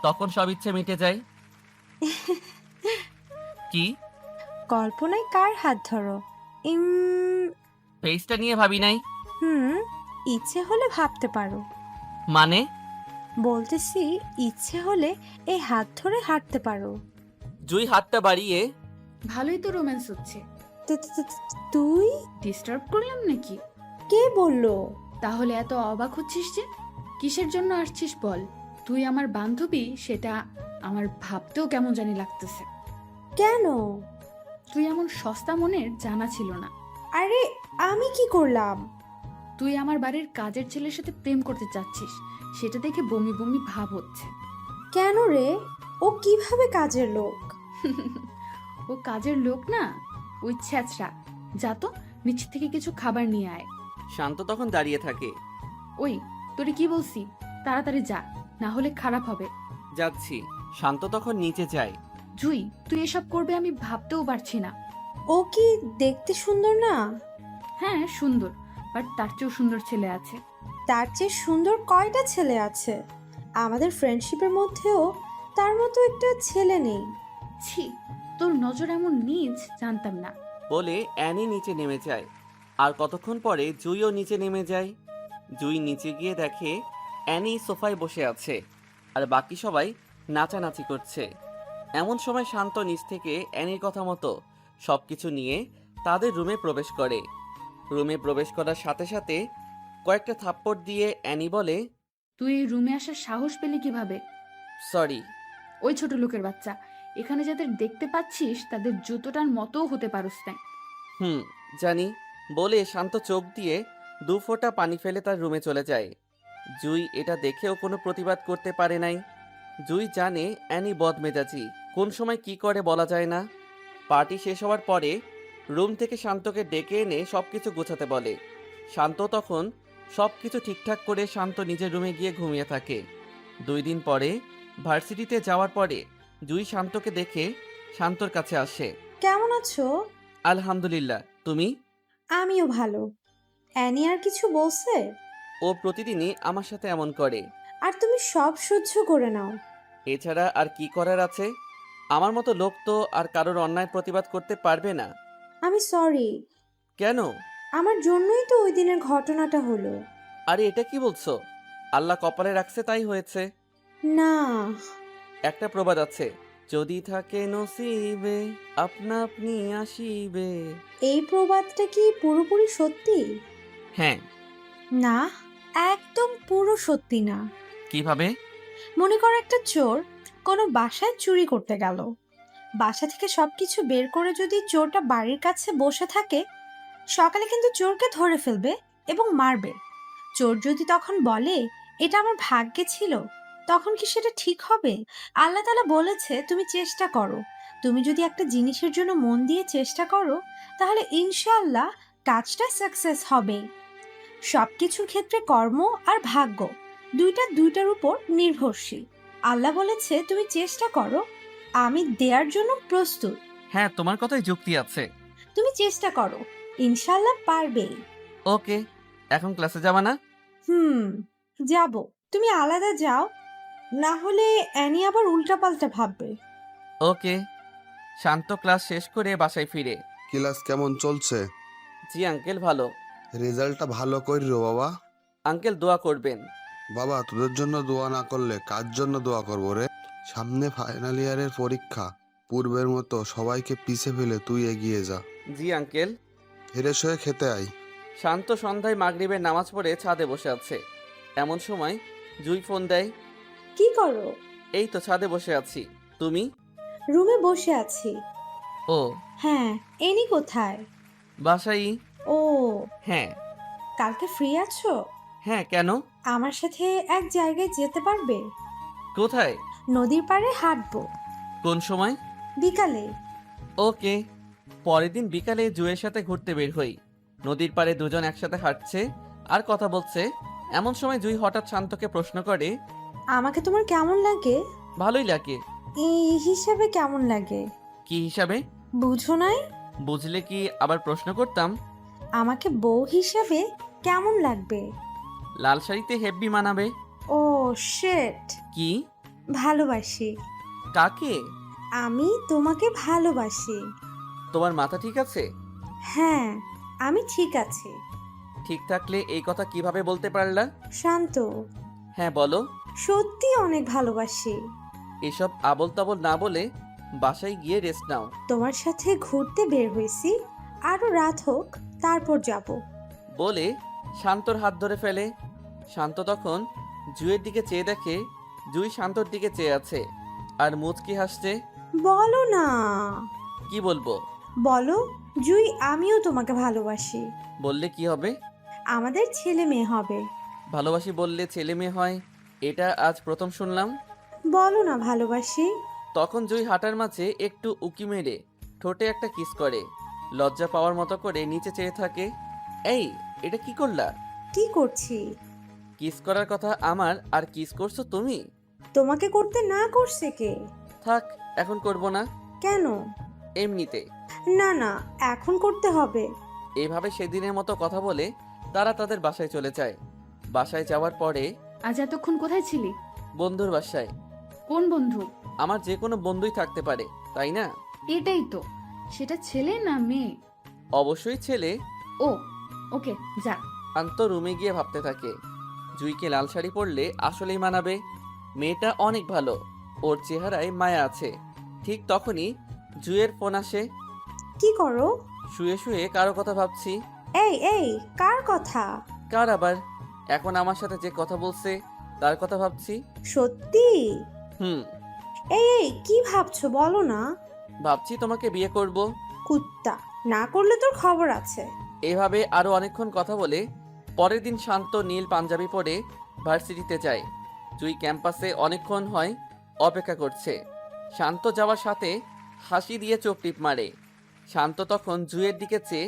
তখন সব ইচ্ছে মিটে যায়। কি? কল্পনায় কার হাত ধরো? ফেসটা নিয়ে ভাবি নাই। ইচ্ছে হলে ভাবতে পারো। মানে? বলতেছি ইচ্ছে হলে এই হাত ধরে হাঁটতে পারো। জুই হাতটা বাড়িয়ে, ভালোই তো রোম্যান্স হচ্ছে। তুই? ডিস্টার্ব করলাম নাকি? কে বললো? তাহলে এত অবাক হচ্ছিস যে? কিসের জন্য আসছিস বল? তুই আমার বান্ধবী, সেটা আমার ভাবতেও কেমন জানি লাগতেছে। কেন? তুই এমন সস্তা মনের জানা ছিল না। আরে, আমি কি করলাম? তুই আমার বাড়ির কাজের ছেলের সাথে প্রেম করতে চাচ্ছিস, সেটা দেখে বমি বমি ভাব হচ্ছে। কেন রে? ও কিভাবে কাজের লোক? ও কাজের লোক না, ওই ছ্যাঁচড়া। যা তো, নিচে থেকে কিছু খাবার নিয়ে আয়। শান্ত তখন দাঁড়িয়ে থাকে। ওই, তোরে কি বলছি, তাড়াতাড়ি যা, না হলে খারাপ হবে। যাচ্ছি। শান্ত তখন নিচে যায়। জুই, তুই এসব করবে আমি ভাবতেও পারছি না। ও কি দেখতে সুন্দর না? হ্যাঁ সুন্দর, বাট তার চেয়েও সুন্দর ছেলে আছে। তার চেয়ে সুন্দর কয়টা ছেলে আছে? আমাদের ফ্রেন্ডশিপের মধ্যেও তার মতো একটা ছেলে নেই। ছি, তোর নজর এমন নিজ জানতাম না। বলে অ্যানি নিচে নেমে যায়। আর কতক্ষণ পরে জুইও নিচে নেমে যায়। জুই নিচে গিয়ে দেখে অ্যানি সোফায় বসে আছে আর বাকি সবাই নাচানাচি করছে। এমন সময় শান্ত নিচ থেকে অ্যানির কথা মতো সবকিছু নিয়ে তাদের রুমে প্রবেশ করে। রুমে প্রবেশ করার সাথে সাথে কয়েকটা থাপ্পড় দিয়ে অ্যানি বলে, তুই এই রুমে আসার সাহস পেলি কিভাবে? সরি। ওই ছোট লোকের বাচ্চা, এখানে যাদের দেখতে পাচ্ছিস তাদের জুতোটার মতোও হতে পারস না। জানি। বলে শান্ত চোখ দিয়ে 2 ফোঁটা পানি ফেলে তার রুমে চলে যায়। জুই এটা দেখেও কোনো প্রতিবাদ করতে পারে নাই। জুই জানে অ্যানি বদমেজাজি, কোন সময় কি করে বলা যায় না। পার্টি শেষ হওয়ার পরে রুম থেকে শান্তকে ডেকে এনে সবকিছু গোছাতে বলে। শান্ত তখন সবকিছু ঠিকঠাক করে শান্ত নিজের রুমে গিয়ে ঘুমিয়ে থাকে। 2 দিন পরে ভার্সিটিতে যাওয়ার পরে জুই শান্তকে দেখে শান্তর কাছে আসে। কেমন আছো? আলহামদুলিল্লাহ, তুমি? আমিও ভালো। অ্যানি আর কিছু বলছে? ও প্রতিদিনই আমার সাথে এমন করে। আর তুমি সব সহ্য করে নাও? এছাড়া আর কি করার আছে? আমার মতো লোক তো আর কারোর অন্যায় প্রতিবাদ করতে পারবে না। আমি সরি। কেন? আমার জন্যই তো ওই দিনের ঘটনাটা হলো। আরে এটা কি বলছো? আল্লাহ কপালে রাখছে তাই হয়েছে। না। একটা প্রবাদ আছে, যদি থাকে নসিবে আপনা আপনি আসিবে। এই প্রবাদটা কি পুরোপুরি সত্যি? হ্যাঁ। না, একদম পুরো সত্যি না। কিভাবে? মনে করো একটা চোর কোনো বাসায় চুরি করতে গেল। বাসা থেকে সবকিছু বের করে যদি চোরটা বাড়ির কাছে বসে থাকে, সকালে কিন্তু চোরকে ধরে ফেলবে এবং মারবে। চোর যদি তখন বলে এটা আমার ভাগ্যে ছিল, তখন কি সেটা ঠিক হবে? আল্লাহ তাআলা বলেছে তুমি চেষ্টা করো। তুমি যদি একটা জিনিসের জন্য মন দিয়ে চেষ্টা করো, তাহলে ইনশাআল্লাহ কাজটা সাকসেস হবে। সবকিছুর ক্ষেত্রে কর্ম আর ভাগ্য দুইটার উপর নির্ভরশীল। আল্লাহ বলেছে তুমি চেষ্টা করো, আমি দেওয়ার জন্য প্রস্তুত। হ্যাঁ, তোমার কথাই যুক্তি আছে। তুমি চেষ্টা করো, ইনশাআল্লাহ পারবে। ওকে, এখন ক্লাসে যাবা না? যাব। তুমি আলাদা যাও, না হলে অ্যানি আবার উল্টাপাল্টা ভাববে। ওকে। শান্ত ক্লাস শেষ করে বাসায় ফিরে। ক্লাস কেমন চলছে? জি আঙ্কেল, ভালো। রেজাল্টটা ভালো করিও বাবা। আঙ্কেল দোয়া করবেন। বাবা, তোদের জন্য দোয়া না করলে কার জন্য দোয়া করবো রে? সামনে ফাইনাল ইয়ারের পরীক্ষা, পূর্বের মতো সবাইকে পিছে ফেলে তুই এগিয়ে যা। জি আঙ্কেল। ফ্রেশ হয়ে খেতে আয়। শান্ত সন্ধ্যায় মাগরিবের নামাজ পড়ে ছাদে বসে আছে। এমন সময় জুই ফোন দেয়। কি করো? এই তো ছাদে বসে আছি। তুমি? রুমে বসে আছি। ও হ্যাঁ, এনি কোথায়? বাসাই। ও, হ্যাঁ। কালকে ফ্রি আছো? হ্যাঁ, কেন? আমার সাথে এক জায়গায় যেতে পারবে? কোথায়? নদীর পাড়ে হাঁটবো। কোন সময়? বিকালে। ওকে। পরের দিন বিকালে জুয়ের সাথে ঘুরতে বের হই। নদীর পাড়ে দুজন একসাথে হাঁটছে আর কথা বলছে। এমন সময় জুই হঠাৎ শান্তকে প্রশ্ন করে, আমাকে তোমার কেমন লাগে? ভালোই লাগে। এই হিসাবে কেমন লাগে? কি হিসাবে? বুঝো নাই? বুঝলে কি আবার প্রশ্ন করতাম? আমাকে বউ হিসাবে কেমন লাগবে? লাল শাড়িতে হেব্বি মানাবে। ও শিট, কি? ভালোবাসি। কাকে? আমি তোমাকে ভালোবাসি। তোমার মাথা ঠিক আছে? হ্যাঁ, আমি ঠিক আছি। ঠিক থাকলে এই কথা কিভাবে বলতে পারলা? শান্ত, হ্যাঁ বলো। সত্যি অনেক ভালোবাসি। এসব আবল তাবল না বলে বাসায় গিয়ে রেস্ট নাও। তোমার সাথে ঘুরতে বের হয়েছি, আরো রাত হোক তারপর যাব। বলে শান্তর হাত ধরে ফেলে। শান্ত তখন জুয়ের দিকে চেয়ে দেখে জুই শান্তর দিকে চেয়ে আছে আর মুচকি হাসছে। বলো না। কি বলবো? বলো, জুই আমিও তোমাকে ভালোবাসি। বললে কি হবে? আমাদের ছেলে মেয়ে হবে। ভালোবাসি বললে ছেলে মেয়ে হয়, এটা আজ প্রথম শুনলাম। বলো না ভালোবাসি। তখন জুই হাঁটার মাঝে একটু উকি মেরে ঠোঁটে একটা কিস করে লজ্জা পাওয়ার মতো করে নিচে চেয়ে থাকে। এই, এটা কি করলা? কি করছি? কিস করার কথা আমার, আর কিস করছো তুমি? তোমাকে করতে না করছে কে? থাক, এখন করব না। কেন? এমনিতে। না না, এখন করতে হবে। এভাবে সেদিনের মতো কথা বলে তারা তাদের বাসায় চলে যায়। বাসায় যাওয়ার পরে, আজ এতক্ষণ কোথায় ছিলি? বন্ধুর বাসায়। কোন বন্ধু? আমার যে কোনো বন্ধুই থাকতে পারে, তাই না? এটাই তো। সেটা ছেলে না মেয়ে? অবশ্যই ছেলে। ও, ওকে, যা। শান্ত রুমে গিয়ে ভাবতে থাকে, জুইকে লাল শাড়ি পরলে আসলেই মানাবে। মেয়েটা অনেক ভালো, ওর চেহারায় মায়া আছে। ঠিক তখনই জুইয়ের ফোন আসে। কি করো? শুয়ে শুয়ে কারো কথা ভাবছি। এই এই, কার কথা? কার আবার? এখন আমার সাথে যে কথা বলছে তার কথা ভাবছি। সত্যি? হুম। এই এই, কি ভাবছো বলো না। ভাবছি তোমাকে বিয়ে করব। কুত্তা, না করলে তোর খবর আছে। এভাবে আরো অনেকক্ষণ কথা বলে পরের দিন শান্ত নীল পাঞ্জাবি পরে ভার্সিটিতে যায়। জুই ক্যাম্পাসে অনেকক্ষণ হয় অপেক্ষা করছে। শান্ত যাওয়ার সাথে হাসি দিয়ে চোখ টিপ মারে। শান্ত তখন জুইয়ের দিকে চেয়ে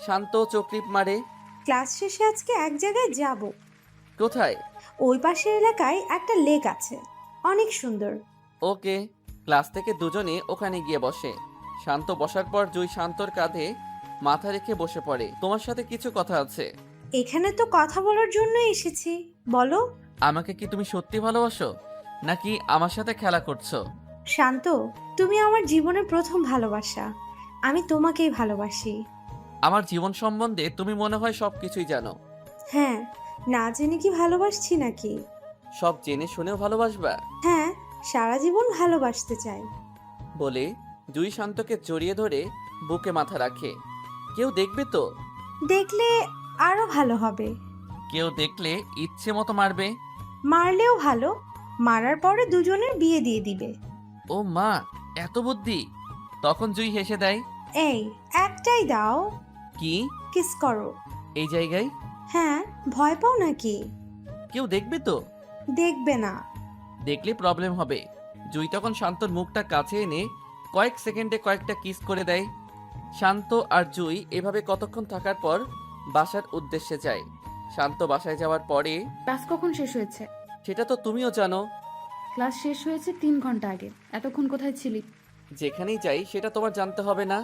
শান্ত চোখ টিপ মারে। ক্লাস শেষে আজকে এক জায়গায় যাব। কোথায়? ওই পাশের এলাকায় একটা লেক আছে, অনেক সুন্দর। ওকে। ক্লাস থেকে দুজনে ওখানে গিয়ে বসে। শান্ত বসার পর জুই শান্তর কাঁধে মাথা রেখে বসে পড়ে। তোমার সাথে কিছু কথা আছে। এখানে তো কথা বলার জন্য এসেছি, বলো। আমাকে কি তুমি সত্যি ভালোবাসো, নাকি আমার সাথে খেলা করছো? শান্ত, তুমি আমার জীবনের প্রথম ভালোবাসা। আমি তোমাকেই ভালোবাসি। আমার জীবন সম্বন্ধে তুমি মনে হয় সব কিছুই জানো। হ্যাঁ, না জেনে কি ভালোবাসছি নাকি? সব জেনে শুনেও ভালোবাসবা? হ্যাঁ, সারা জীবন ভালোবাসতে চাই। বলে জুই শান্তকে জড়িয়ে ধরে বুকে মাথা রাখে। কেউ দেখবে তো? দেখলে আরো ভালো হবে। কেউ দেখলে ইচ্ছে মতো মারবে। মারলেও ভালো, মারার পরে দুজনের বিয়ে দিয়ে দিবে। ও মা, এত বুদ্ধি! তখন জুই হেসে দেয়। এই একটাই দাও, কি? কিস করো। এই জায়গায়? হ্যাঁ, ভয় পাও নাকি? কেউ দেখবে তো? দেখবে না। দেখলে প্রবলেম হবে। জুই তখন শান্তর মুখটা কাছে এনে কয়েক সেকেন্ডে কয়েকটা কিস করে দেয়। শান্ত আর জুই এভাবে কতক্ষণ থাকার পর বাসার উদ্দেশ্যে যায়। শান্ত বাসায় যাওয়ার পরে, ক্লাস কখন শেষ হয়েছে? সেটা তো তুমিও জানো। ক্লাস শেষ হয়েছে 3 ঘন্টা আগে। এতক্ষণ কোথায় ছিলি? যেখানেই যাই সেটা তোমার জানতে হবে না?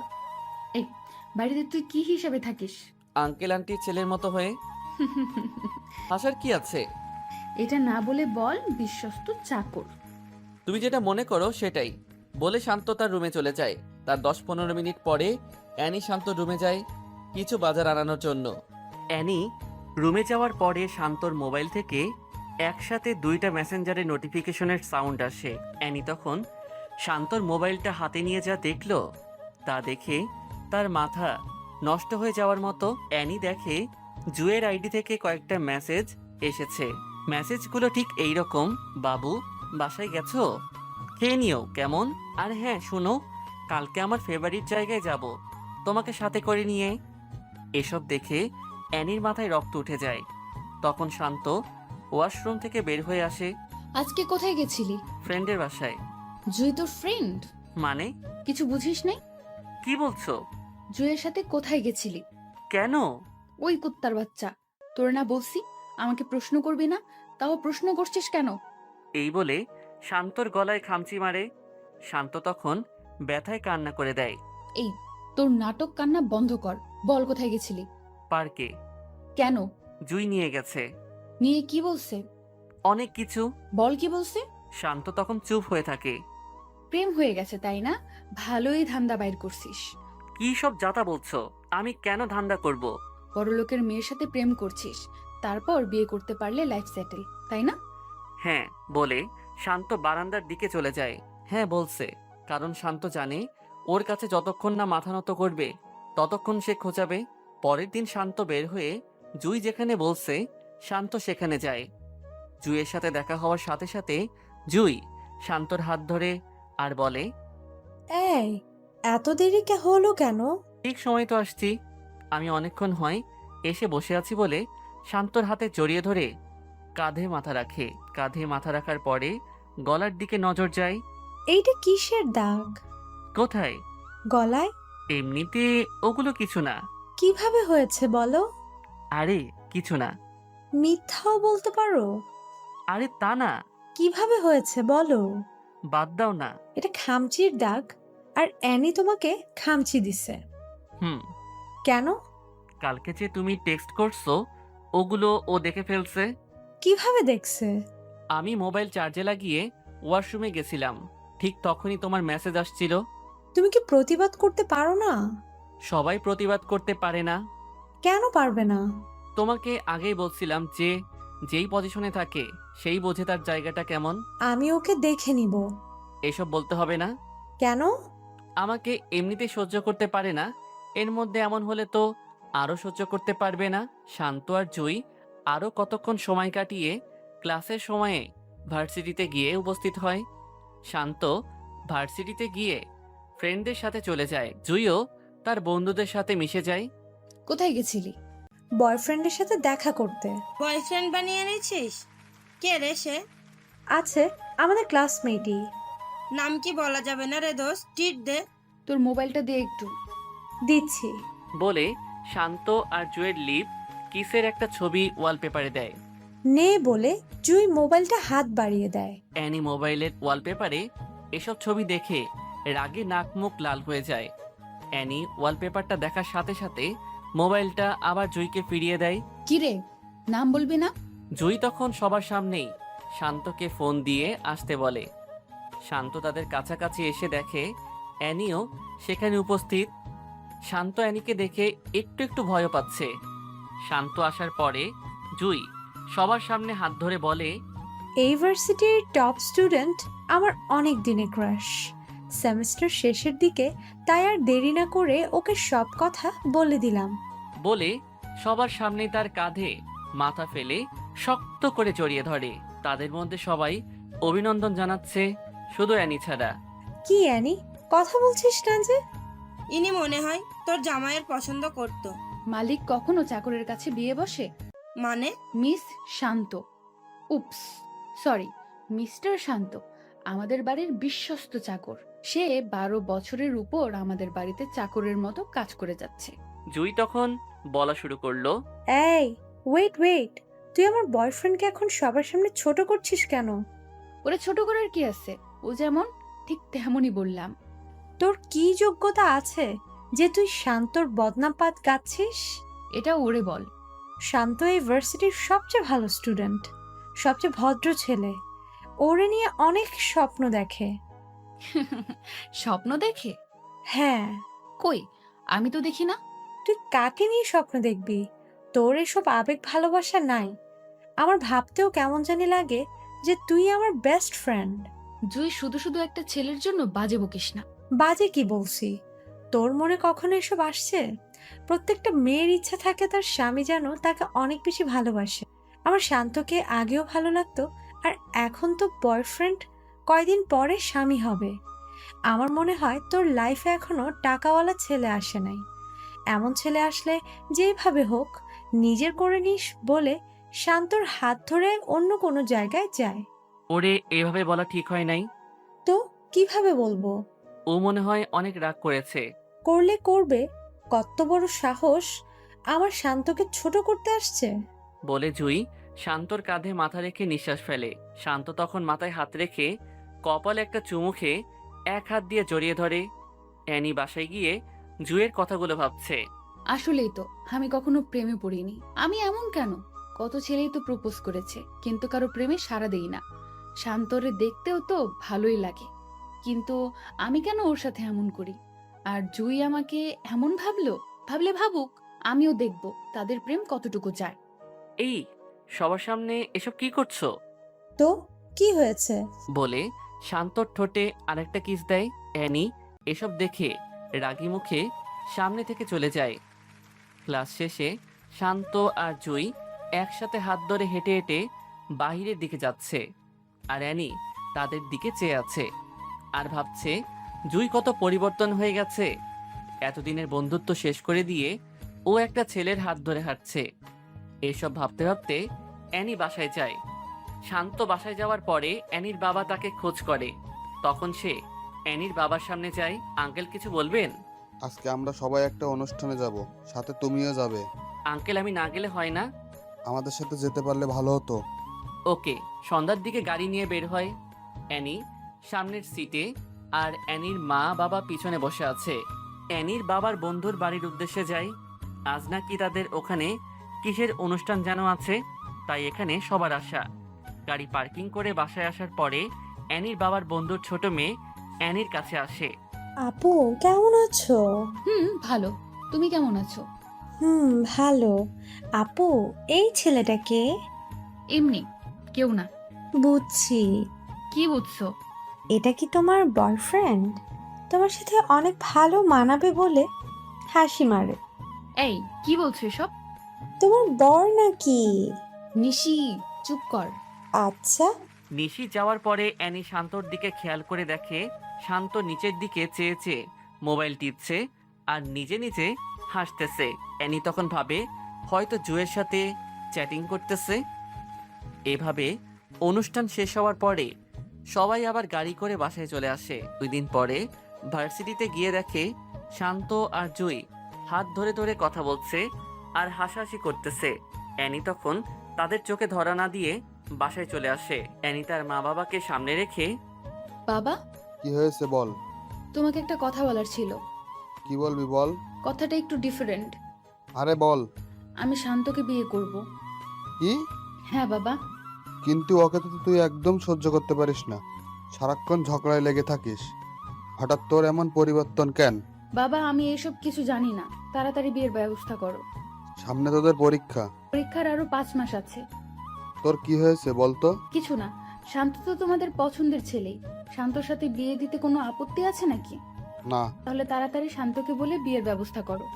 এই বাড়িতে তুই কি হিসাবে থাকিস? আঙ্কেল আন্টির ছেলের মতো হয়ে। হাসার কি আছে? এটা না বলে বল বিশ্বস্ত চাকর। তুমি যেটা মনে করো সেটাই বলে শান্ত তার রুমে চলে যায়। তার 10-15 মিনিট পরে অ্যানি শান্ত রুমে যায় কিছু বাজার আনানোর জন্য। অ্যানি রুমে যাওয়ার পরে শান্তর মোবাইল থেকে একসাথে 2টা মেসেঞ্জারের নোটিফিকেশনের সাউন্ড আসে। অ্যানি তখন শান্তর মোবাইলটা হাতে নিয়ে যা দেখলো তা দেখে তার মাথা নষ্ট হয়ে যাওয়ার মতো। অ্যানি দেখে জুয়ের আইডি থেকে কয়েকটা মেসেজ এসেছে। মেসেজগুলো ঠিক এইরকম: বাবু বাসায় গেছো? খেয়ে নিও কেমন? আর হ্যাঁ শুনো, কালকে আমার ফেভারিট জায়গায় যাব, তোমাকে সাথে করে নিয়ে। এসব দেখে অ্যানির মাথায় রক্ত উঠে যায়। তখন শান্ত ওয়াশরুম থেকে বের হয়ে আসে। আজকে কোথায় গেছিলি? ফ্রেন্ডের বাসায়। জুই তোর ফ্রেন্ড? মানে? কিছু বুঝিস নাই? কি বলছো? জুইয়ের সাথে কোথায় গেছিলি? কেন? ওই কুত্তার বাচ্চা, তোর না বলছি আমাকে প্রশ্ন করবি না, তাও প্রশ্ন করছিস কেন? এই বলে শান্তর গলায় খামচি মারে। শান্ত তখন ব্যথায় কান্না করে দেয়। এই তোর নাটক কান্না বন্ধ কর, বল কোথায় গেছিলি? পার্কে। কেন? জুই নিয়ে গেছে। নিয়ে কি বলছে? অনেক কিছু। বল কি বলছে? শান্ত তখন চুপ হয়ে থাকে। প্রেম হয়ে গেছে তাই না? ভালোই ধান্দা বাইর করছিস। কি সব যাতা বলছো? আমি কেন ধান্দা করব? বড়লোকের মেয়ের সাথে প্রেম করছিস, তারপর বিয়ে করতে পারলে লাইফ সেটেল, তাই না? হ্যাঁ বলে শান্ত বারান্দার দিকে চলে যায়। হ্যাঁ বলছে, কারণ শান্ত জানে ওর কাছে যতক্ষণ না মাথা নত করবে ততক্ষণ সে খোঁচাবে। পরের দিন শান্ত বের হয়ে জুই যেখানে বলছে শান্ত সেখানে যায়। জুইয়ের সাথে দেখা হওয়ার সাথে সাথে জুই শান্তর হাত ধরে আর বলে, এই এত দেরি হলো কেন? ঠিক সময় তো আসছি। আমি অনেকক্ষণ হয় এসে বসে আছি বলে শান্তর হাতে জড়িয়ে ধরে কাঁধে মাথা রাখে। কাঁধে মাথা রাখার পরে গলার দিকে নজর যায়। এইটা কিসের দাগ? কোথায়? গলায়? এমনিতে ওগুলো কিছু না। কিভাবে হয়েছে বলো? আরে কিছু না। মিথ্যাও বলতে পারো? আরে তা না। কিভাবে হয়েছে বলো? বাদ দাও না। এটা খামচির দাগ, আর অ্যানি তোমাকে খামচি দিছে। হুম। কেন? কালকে যে তুমি টেক্সট করছো ওগুলো ও দেখে ফেলছে। কিভাবে দেখছে? আমি মোবাইল চার্জে লাগিয়ে ওয়াশরুমে গেছিলাম, ঠিক তখনই তোমার মেসেজ আসছিল। তুমি কি প্রতিবাদ করতে পারো না? সবাই প্রতিবাদ করতে পারে না। কেন পারবে না? তোমাকে আগেই বলছিলাম যে যেই পজিশনে থাকে সেই বোঝে তার জায়গাটা কেমন। আমি ওকে দেখে নিব। এসব বলতে হবে না। কেন? আমাকে এমনিতে সহ্য করতে পারে না, এর মধ্যে এমন হলে তো আরও সহ্য করতে পারবে না। শান্ত আর জুই আরও কতক্ষণ সময় কাটিয়ে ক্লাসের সময়ে ভার্সিটিতে গিয়ে উপস্থিত হয়। শান্ত ভার্সিটিতে গিয়ে ফ্রেন্ডদের সাথে চলে যায়। জুইও তার বন্ধুদের সাথে মিশে যায়। কোথায় গেছিলি? বয়ফ্রেন্ডের সাথে দেখা করতে। বয়ফ্রেন্ড বানিয়ে এনেছিস? কে রে সে? আছে, আমাদের ক্লাসমেটই। নাম কি বলা যাবে না রে দোস্ত, ট্রিট দে। তোর মোবাইলটা দিয়ে একটু। দিচ্ছি। বলে শান্ত আর জুয়ের লিপ কিসের একটা ছবি ওয়ালপেপারে দেয়। নে বলে জুই মোবাইলটা হাত বাড়িয়ে দেয়। অ্যানি মোবাইলের ওয়ালপেপারে এসব ছবি দেখে রাগে নাক মুখ লাল হয়ে যায়। অ্যানি ওয়ালপেপারটা দেখার সাথে সাথে মোবাইলটা আবার জুইকে ফিরিয়ে দেয়। কিরে, নাম বলবি না? জুই তখন সবার সামনেই শান্তকে ফোন দিয়ে আসতে বলে। শান্ত তাদের কাছাকাছি এসে দেখে অ্যানিও সেখানে উপস্থিত। শান্ত অ্যানিকে দেখে একটু একটু ভয় পাচ্ছে। শান্ত আসার পরে জুই সবার সামনে হাত ধরে বলে, এই ভার্সিটির টপ স্টুডেন্ট আমার অনেক দিনের ক্রাশ। সেমিস্টার শেষের দিকে, তাই আর দেরি না করে ওকে সব কথা বলে দিলাম। বলে সবার সামনে তার কাঁধে মাথা ফেলে শক্ত করে জড়িয়ে ধরে। তাদের মধ্যে সবাই অভিনন্দন জানাচ্ছে, শুধু অ্যানি ছাড়া। কি অ্যানি, কথা বলছিস না যে? ইনি মনে হয় তোর জামাইয়ের পছন্দ করতো। মালিক কখনো চাকরের কাছে বিয়ে বসে? মানে? মিস শান্ত, উপস সরি, মিস্টার শান্ত আমাদের বাড়ির বিশ্বস্ত চাকর। সে 12 বছরের উপর আমাদের বাড়িতে চাকরের মতো কাজ করে যাচ্ছে। জুই তখন বলা শুরু করলো, এই ওয়েট, তুই আমার বয়ফ্রেন্ডকে এখন সবার সামনে ছোট করছিস কেন? ওরে ছোট করার কি আছে, ও যেমন ঠিক তেমনই বললাম। তোর কি যোগ্যতা আছে যে তুই শান্তর বদনাম পাত গাচ্ছিস? এটা ওরে বল। শান্ত এই ভার্সিটির সবচেয়ে ভালো স্টুডেন্ট, সবচেয়ে ভদ্র ছেলে। ওরে নিয়ে অনেক স্বপ্ন দেখে। স্বপ্ন দেখে? হ্যাঁ। কই, আমি তো দেখি না। তুই কাকে নিয়ে স্বপ্ন দেখবি? তোর এসব আবেগ ভালোবাসা নাই। আমার ভাবতেও কেমন জানি লাগে যে তুই আমার বেস্ট ফ্রেন্ড। জুই শুধু শুধু একটা ছেলের জন্য বাজে বকিস না। বাজে কি বলছি? তোর মনে কখনো এসব আসছে? প্রত্যেকটা মেয়ের ইচ্ছা থাকে তার স্বামী যেন তাকে অনেক বেশি ভালোবাসে। আমার শান্তকে আগেও ভালো লাগতো, আর এখন তো বয়ফ্রেন্ড, কয়দিন পরে স্বামী হবে। আমার মনে হয় তোর লাইফে এখনো টাকাওয়ালা ছেলে আসে নাই। এমন ছেলে আসলে যেভাবে হোক নিজের করে নিস বলে শান্তর হাত ধরে অন্য কোনো জায়গায় যায়। ওরে এভাবে বলা ঠিক হয় নাই। তো কিভাবে বলবো? ও মনে হয় অনেক রাগ করেছে। করলে করবে, কত বড় সাহস আমার শান্তকে ছোট করতে আসছে। বলে জুই শান্তর কাঁধে মাথা রেখে নিঃশ্বাস ফেলে। শান্ত তখন মাথায় হাত রেখে কপালে একটা চুমু খেয়ে এক হাত দিয়ে জড়িয়ে ধরে। অ্যানি বাসায় গিয়ে জুইয়ের কথাগুলো ভাবছে। আসলেই তো আমি কখনো প্রেমে পড়িনি। আমি এমন কেন? কত ছেলেই তো প্রপোজ করেছে, কিন্তু কারো প্রেমে সাড়া দেই না। শান্তরে দেখতেও তো ভালোই লাগে, কিন্তু আমি কেন ওর সাথে এমন করি? আর জুই আমাকে এমন ভাবলে ভাবুক, আমিও দেখব তাদের প্রেম কতটুকু যায়। এই সবার সামনে এসব কি করছো? তো কি হয়েছে? বলে শান্তর ঠোঁটে আরেকটা কিস দেয়। অ্যানি এসব দেখে রাগী মুখে সামনে থেকে চলে যায়। ক্লাস শেষে শান্ত আর জুই একসাথে হাত ধরে হেঁটে হেঁটে বাহিরের দিকে যাচ্ছে, আর অ্যানি তাদের দিকে চেয়ে আছে আর ভাবছে জুই কত পরিবর্তন হয়ে গেছে। এতদিনের বন্ধুত্ব শেষ করে দিয়ে ও একটা ছেলের হাত ধরে হাঁটছে। এসব ভাবতে ভাবতে অ্যানি বাসায় যায়। শান্ত বাসায় যাওয়ার পরে অ্যানির বাবা তাকে খোঁজ করে। তখন সে অ্যানির বাবার সামনে যায়। আঙ্কেল কিছু বলবেন? আজকে আমরা সবাই একটা অনুষ্ঠানে যাব, সাথে তুমিও যাবে। আঙ্কেল আমি না গেলে হয় না? আমাদের সাথে যেতে পারলে ভালো হতো। ওকে। সন্ধ্যার দিকে গাড়ি নিয়ে বের হয়। অ্যানি সামনের সিটে আর অ্যানির মা বাবা পিছনে বসে আছে। অ্যানির বাবার বন্ধুর বাড়ির উদ্দেশ্যে যায়। আজ নাকি তাদের ওখানে কিসের অনুষ্ঠান যেন আছে, তাই এখানে সবার আসা। গাড়ি পার্কিং করে বাসায় আসার পরে অ্যানির বাবার বন্ধুর ছোট মেয়ে অ্যানির কাছে আসে। আপু কেমন আছো? ভালো, তুমি কেমন আছো? ভালো। আপু এই ছেলেটাকে? এমনি কেউ না। বুঝছি। কি বুঝছো? এটা কি তোমার বয়ফ্রেন্ড? তোমার সাথে অনেক ভালো মানাবে বলে হাসি মারে। এই কি বলছো এসব? তোমার বর নাকি? নিশি চুপ কর। আচ্ছা। নিশি যাওয়ার পরে অ্যানি শান্তর দিকে খেয়াল করে দেখে শান্ত নিচের দিকে চেয়ে চেয়ে মোবাইল টিপছে আর নিজে নিজে হাসতেছে। অ্যানি তখন ভাবে হয়তো জুয়ের সাথে চ্যাটিং করতেছে। এভাবে অনুষ্ঠান শেষ হওয়ার পরে সবাই আবার গাড়ি করে বাসায় চলে আসে। 2 দিন পরে ভার্সিটিতে গিয়ে দেখে শান্ত আর জুই হাত ধরে ধরে কথা বলছে আর হাসাহাসি করতেছে। অ্যানি তখন তাদের চোখে ধরা না দিয়ে বাসায় চলে আসে। অ্যানি তার মা বাবাকে সামনে রেখে, বাবা, কি হয়েছে বল। তোমাকে একটা কথা বলার ছিল। কি বলবি বল। কথাটা একটু ডিফারেন্ট। আরে বল। আমি শান্তকে বিয়ে করব। কি? হ্যাঁ বাবা। কিন্তু ওকে তো তুই একদম সহ্য করতে পারিস না, সারাক্ষণ ঝগড়ায় লেগে থাকিস। হঠাৎ তোর এমন পরিবর্তন কেন? বাবা আমি এসব কিছু জানি না, তাড়াতাড়ি বিয়ের ব্যবস্থা করো। সামনে তোদের পরীক্ষা। পরীক্ষার আরো 5 মাস আছে। তোর কি হয়েছে বলতো? কিছু না, শান্ত তো তোমাদের পছন্দের ছেলেই। শান্তর সাথে বিয়ে দিতে কোনো আপত্তি আছে নাকি? না। তাহলে তাড়াতাড়ি শান্তকে বলে বিয়ের ব্যবস্থা করো।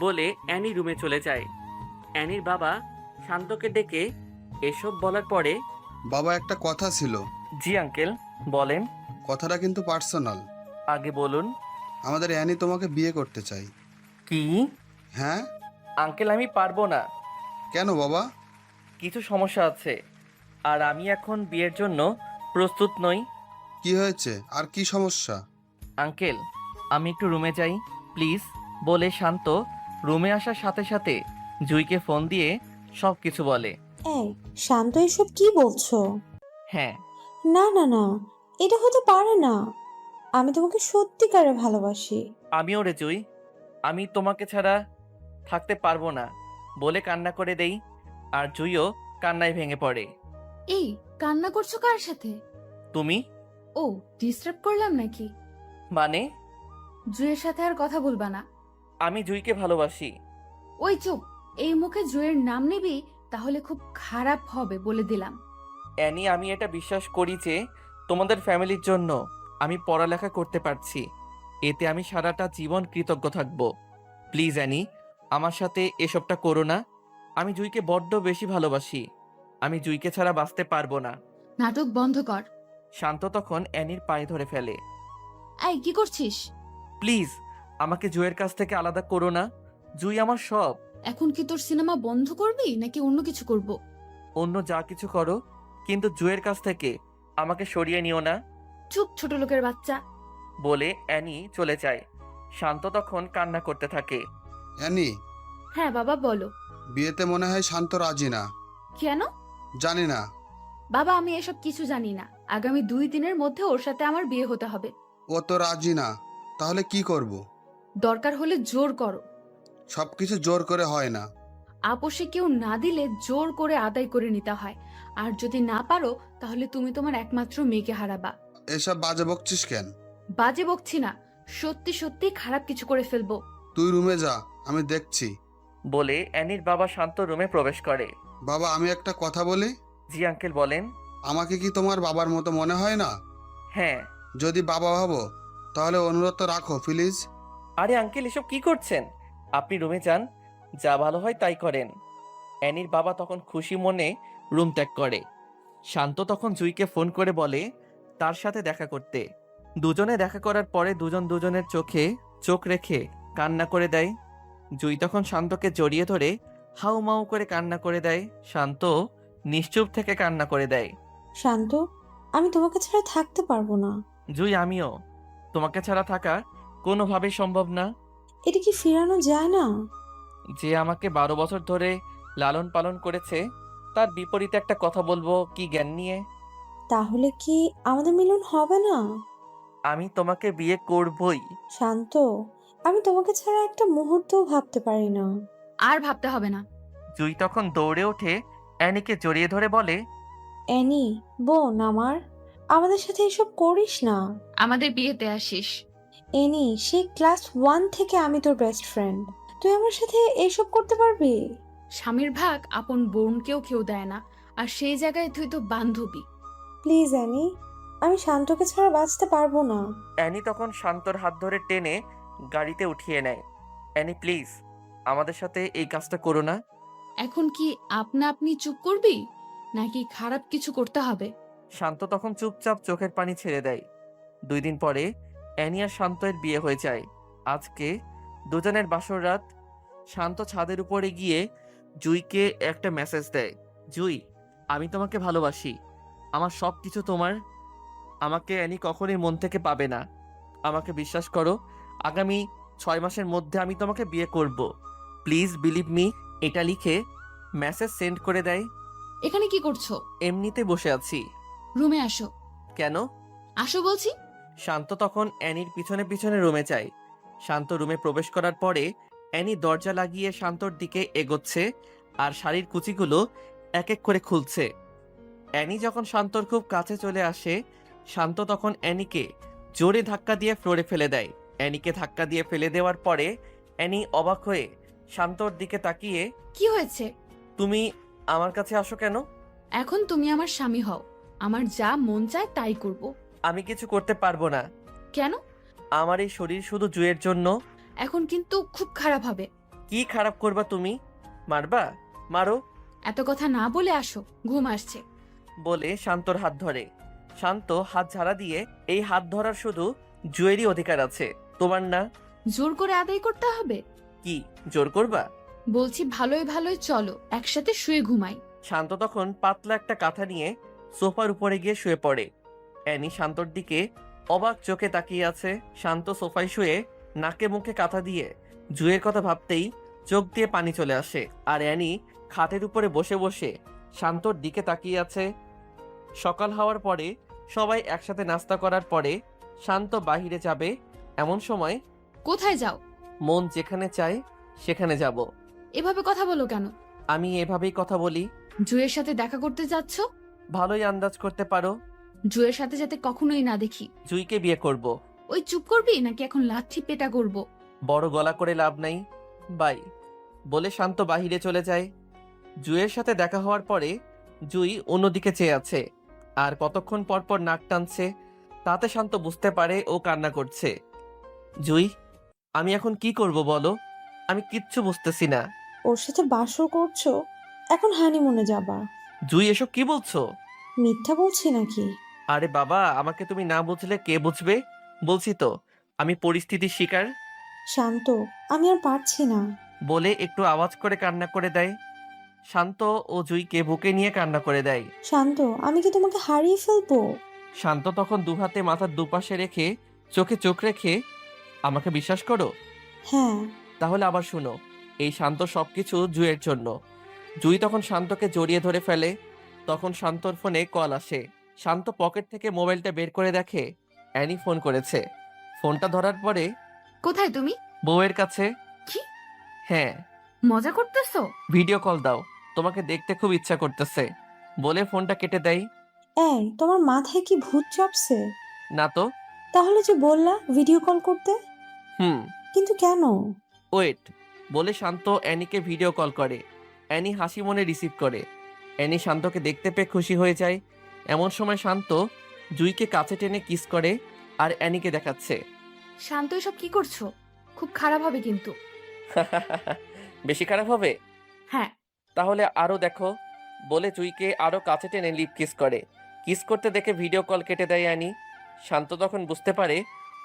বলে অ্যানি রুমে চলে যায়। অ্যানির বাবা শান্তকে ডেকে এসব বলার পরে, বাবা একটা কথা ছিল। জি আঙ্কেল বলেন। কথাটা কিন্তু পার্সোনাল। আগে বলুন। আমাদের অ্যানি তোমাকে বিয়ে করতে চাই। কি? হ্যাঁ। আঙ্কেল, আমি পারবো না। কেন বাবা? কিছু সমস্যা আছে, আর আমি এখন বিয়ের জন্য প্রস্তুত নই। কি হয়েছে, আর কি সমস্যা? আঙ্কেল, আমি একটু রুমে যাই প্লিজ, বলে শান্ত রুমে আসার সাথে সাথে জুইকে ফোন দিয়ে সব কিছু বলে। এই শান্ত, এসব কি বলছো? হ্যাঁ। না না না, এটা হতে পারে না। আমি তোমাকে সত্যিকারে ভালোবাসি। আমিও রে জুই, আমি তোমাকে ছাড়া থাকতে পারবো না বলে কান্না করে দেই, আর জুইও কান্নায় ভেঙে পড়ে। এই কান্না করছো কার সাথে? তুমি? ও, ডিস্টার্ব করলাম নাকি? মানে? জুয়ের সাথে আর কথা বলবা না। আমি জুইকে ভালোবাসি। ওই চুপ, এই মুখে জুয়ের নাম নিবি তাহলে খুব খারাপ হবে বলে দিলাম। অ্যানি, আমি এটা বিশ্বাস করি যে তোমাদের ফ্যামিলির জন্য আমি পড়ালেখা করতে পারছি, এতে আমি সারাটা জীবন কৃতজ্ঞ থাকব। প্লিজ অ্যানি, আমার সাথে এসবটা করো না। আমি জুইকে বড্ড বেশি ভালোবাসি, আমি জুইকে ছাড়া বাঁচতে পারবো না। নাটক বন্ধ কর। শান্ত তখন অ্যানির পায়ে ধরে ফেলে। এই কি করছিস? প্লিজ আমাকে জুইয়ের কাছ থেকে আলাদা করো না, জুই আমার সব। এখন কি তোর সিনেমা বন্ধ করবি নাকি অন্য কিছু করব? অন্য যা কিছু করো, কিন্তু জুইয়ের কাছ থেকে আমাকে সরিয়ে নিও না। চুপ ছোট লোকের বাচ্চা। বলে অ্যানি চলে যায়। শান্ত তখন কান্না করতে থাকে। অ্যানি, হ্যাঁ বাবা বলো। বিয়েতে মনে হয় শান্ত রাজি না। কেন? জানি না। বাবা আমি এসব কিছু জানি না, আগামী 2 দিনের মধ্যে ওর সাথে আমার বিয়ে হতে হবে। ও তো রাজি না, তাহলে কি করব? দরকার হলে জোর করো। সবকিছু জোর করে হয় না। আপোষে কেউ না দিলে জোর করে আদায় করে নিতে হয়, আর যদি না পারো তাহলে তুমি তোমার একমাত্র মেয়েকে হারাবা। এসব বাজে বকছিস কেন? বাজে বকছি না, সত্যি সত্যি খারাপ কিছু করে ফেলবো। তুই রুমে যা, আমি দেখছি। বলে অ্যানির বাবা শান্ত রুমে প্রবেশ করে। বাবা, আমি একটা কথা বলি। জি আঙ্কেল বলেন। আমাকে কি তোমার বাবার মতো মনে হয় না? হ্যাঁ। যদি বাবা ভাবো তাহলে অনুরোধ তো রাখো প্লিজ। আরে আঙ্কেল, এসব কি করছেন? আপনি রুমে যান, যা ভালো হয় তাই করেন। অ্যানির বাবা তখন খুশি মনে রুম ত্যাগ করে। শান্ত তখন জুইকে ফোন করে বলে তার সাথে দেখা করতে। দুজনে দেখা করার পরে দুজন দুজনের চোখে চোখ রেখে কান্না করে দেয়। জুই তখন শান্তকে জড়িয়ে ধরে হাউ মাউ করে কান্না করে দেয়। শান্ত নিশ্চুপ থেকে কান্না করে দেয়। শান্ত, আমি তোমাকে ছাড়া থাকতে পারবো না। জুই, আমিও তোমাকে ছাড়া থাকা কোনোভাবেই সম্ভব না। এটা কি ফেরানো যায় না? যে আমাকে 12 বছর ধরে লালন পালন করেছে, তার বিপরীতে একটা কথা বলবো কি জ্ঞান নিয়ে? তাহলে কি আমাদের মিলন হবে না? আমি তোমাকে বিয়ে করবই। শান্ত, আমি তোমাকে ছাড়া একটা মুহূর্তও ভাবতে পারি না। আর ভাবতে হবে না। জুই তখন দৌড়ে ওঠে অ্যানিকে জড়িয়ে ধরে বলে, অ্যানি বোন আমার, আমাদের সাথে এসব করিস না। আমাদের বিয়েতে আসিস। অ্যানি, সেই ক্লাস 1 থেকে আমি তোর বেস্ট ফ্রেন্ড, তুই আমার সাথে এসব করতে পারবি? স্বামীর ভাগ আপন বোনকেও কেউ দেয় না, আর সেই জায়গায় তুই তো বান্ধবী। প্লিজ অ্যানি, আমি শান্তকে ছাড়া বাঁচতে পারবো না। অ্যানি তখন শান্তর হাত ধরে টেনে গাড়িতে উঠিয়ে নেয়। অ্যানি প্লিজ, আমাদের সাথে এই কাজটা করো না। এখন কি আপনা আপনি চুপ করবি নাকি খারাপ কিছু করতে হবে? শান্ত তখন চুপচাপ চোখের পানি ছেড়ে দেয়। 2 দিন পরে অ্যানি আর শান্তের বিয়ে হয়ে যায়। আজকে দুজনের বাসর রাত। শান্ত ছাদের উপরে গিয়ে জুইকে একটা মেসেজ দেয়। জুই, আমি তোমাকে ভালোবাসি, আমার সব কিছু তোমার। আমাকে অ্যানি কখনোই মন থেকে পাবে না, আমাকে বিশ্বাস করো। আগামী 6 মাসের মধ্যে আমি তোমাকে বিয়ে করব, প্লিজ বিলিভ মি। এটা লিখে মেসেজ সেন্ড করে দেয়। এখানে কি করছো? এমনিতে বসে আছি। রুমে আসো। কেন? আসো বলছি। শান্ত তখন অ্যানির পিছনে পিছনে রুমে যায়। শান্ত রুমে প্রবেশ করার পরে অ্যানি দরজা লাগিয়ে শান্তর দিকে এগোচ্ছে, আর শাড়ির কুচিগুলো এক এক করে খুলছে। অ্যানি যখন শান্তর খুব কাছে চলে আসে, শান্ত তখন অ্যানিকে জোরে ধাক্কা দিয়ে ফ্লোরে ফেলে দেয়। অ্যানিকে ধাক্কা দিয়ে ফেলে দেওয়ার পরে অ্যানি অবাক হয়ে শান্তর দিকে তাকিয়ে, কি হয়েছে? তুমি আমার কাছে আসো কেন? এখন তুমি আমার স্বামী হও, আমার যা মন চায় তাই করব। আমি কিছু করতে পারবো না। কেন? আমার এই শরীর শুধু জুয়ের জন্য। এখন কিন্তু খুব খারাপ হবে। কি খারাপ করবা তুমি? মারবা? মারো। এত কথা না বলে আসো, ঘুম আসছে। বলে শান্তর হাত ধরে। শান্ত হাত ঝাড়া দিয়ে এই হাত ধরার শুধু জুয়েরই অধিকার আছে, তোমার না। জোর করে আদায় করতে হবে? কি জোর করবা? বলছি ভালোই ভালোই চলো একসাথে শুয়ে ঘুমাই। শান্ত তখন পাতলা একটা কাঁথা নিয়ে সোফার উপরে গিয়ে শুয়ে পড়ে। অ্যানি শান্তর দিকে অবাক চোখে তাকিয়ে আছে। শান্ত সোফায় শুয়ে নাকে মুখে কাঁথা দিয়ে জুয়ের কথা ভাবতেই চোখ দিয়ে পানি চলে আসে। আর অ্যানি খাটের উপরে বসে বসে শান্তর দিকে তাকিয়ে আছে। সকাল হওয়ার পরে সবাই একসাথে নাস্তা করার পরে শান্ত বাহিরে যাবে। এমন সময় কোথায় যাও? মন যেখানে চায় সেখানে যাব। এভাবে কথা বলো কেন? আমি এভাবেই কথা বলি। জুয়ের সাথে দেখা করতে যাচ্ছ? ভালোই আন্দাজ করতে পারো। জুয়ের সাথে যাতে কখনোই না দেখি। জুইকে বিয়ে করব। ওই চুপ করবি নাকি এখন লাঠি পেটা করব? বড় গলা করে লাভ নাই, বাই বলে শান্ত বাহিরে চলে যায়। জুইয়ের সাথে দেখা হওয়ার পরে জুই অন্যদিকে চেয়ে আছে আর কতক্ষণ পর পর নাক টানছে। তাতে শান্ত বুঝতে পারে ও কান্না করছে। জুই, আমি এখন কি করব বলো? আমি কিচ্ছু বুঝতেছি না। ওর সাথে বাসর করছো, এখন হানিমুনে যাবা। জুই, এসব কি বলছো? মিথ্যা বলছি নাকি? আরে বাবা, আমাকে তুমি না বুঝলে কে বুঝবে? বলছি তো আমি পরিস্থিতির শিকার। শান্ত, আমি আর পারছি না। বলে একটু আওয়াজ করে কান্না করে দেয়। শান্ত ও জুইকে বুকে নিয়ে কান্না করে দেয়। শান্ত, আমি কি তোমাকে হারিয়ে ফেলবো? শান্ত তখন দুহাতে মাথার দুপাশে রেখে চোখে চোখ রেখে, আমাকে বিশ্বাস করো? হ্যাঁ। তাহলে আবার শুনো, এই শান্ত সবকিছু জুইয়ের জন্য। জুই তখন শান্তকে জড়িয়ে ধরে ফেলে। তখন শান্তর ফোনে কল আসে। শান্ত পকেট থেকে মোবাইলটা বের করে দেখে অ্যানি ফোন করেছে। ফোনটা ধরার পরে, কোথায় তুমি? বউয়ের কাছে। কি হ্যাঁ। মজা করতেছো? ভিডিও কল দাও, তোমাকে দেখতে খুব ইচ্ছা করতেছে বলে ফোনটা কেটে দেয়। এই, তোমার মাথায় কি ভূত চাপছে? না তো। তাহলে যে বললা ভিডিও কল করতে, হুম। কিন্তু কেন? ওয়েট বলে শান্ত অ্যানিকে ভিডিও কল করে। অ্যানি হাসি মনে রিসিভ করে। অ্যানি শান্তকে দেখতে পেয়ে খুশি হয়ে যায়। এমন সময় শান্ত জুইকে কাছে টেনে কিস করে আর অ্যানিকে দেখাচ্ছে। শান্ত, এসব কি করছো? খুব খারাপ হবে কিন্তু। বেশি খারাপ হবে? হ্যাঁ। তাহলে আরো দেখো বলে জুইকে আরো কাছে টেনে লিপ কিস করে। কিস করতে দেখে ভিডিও কল কেটে দেয় অ্যানি। শান্ত তখন বুঝতে পারে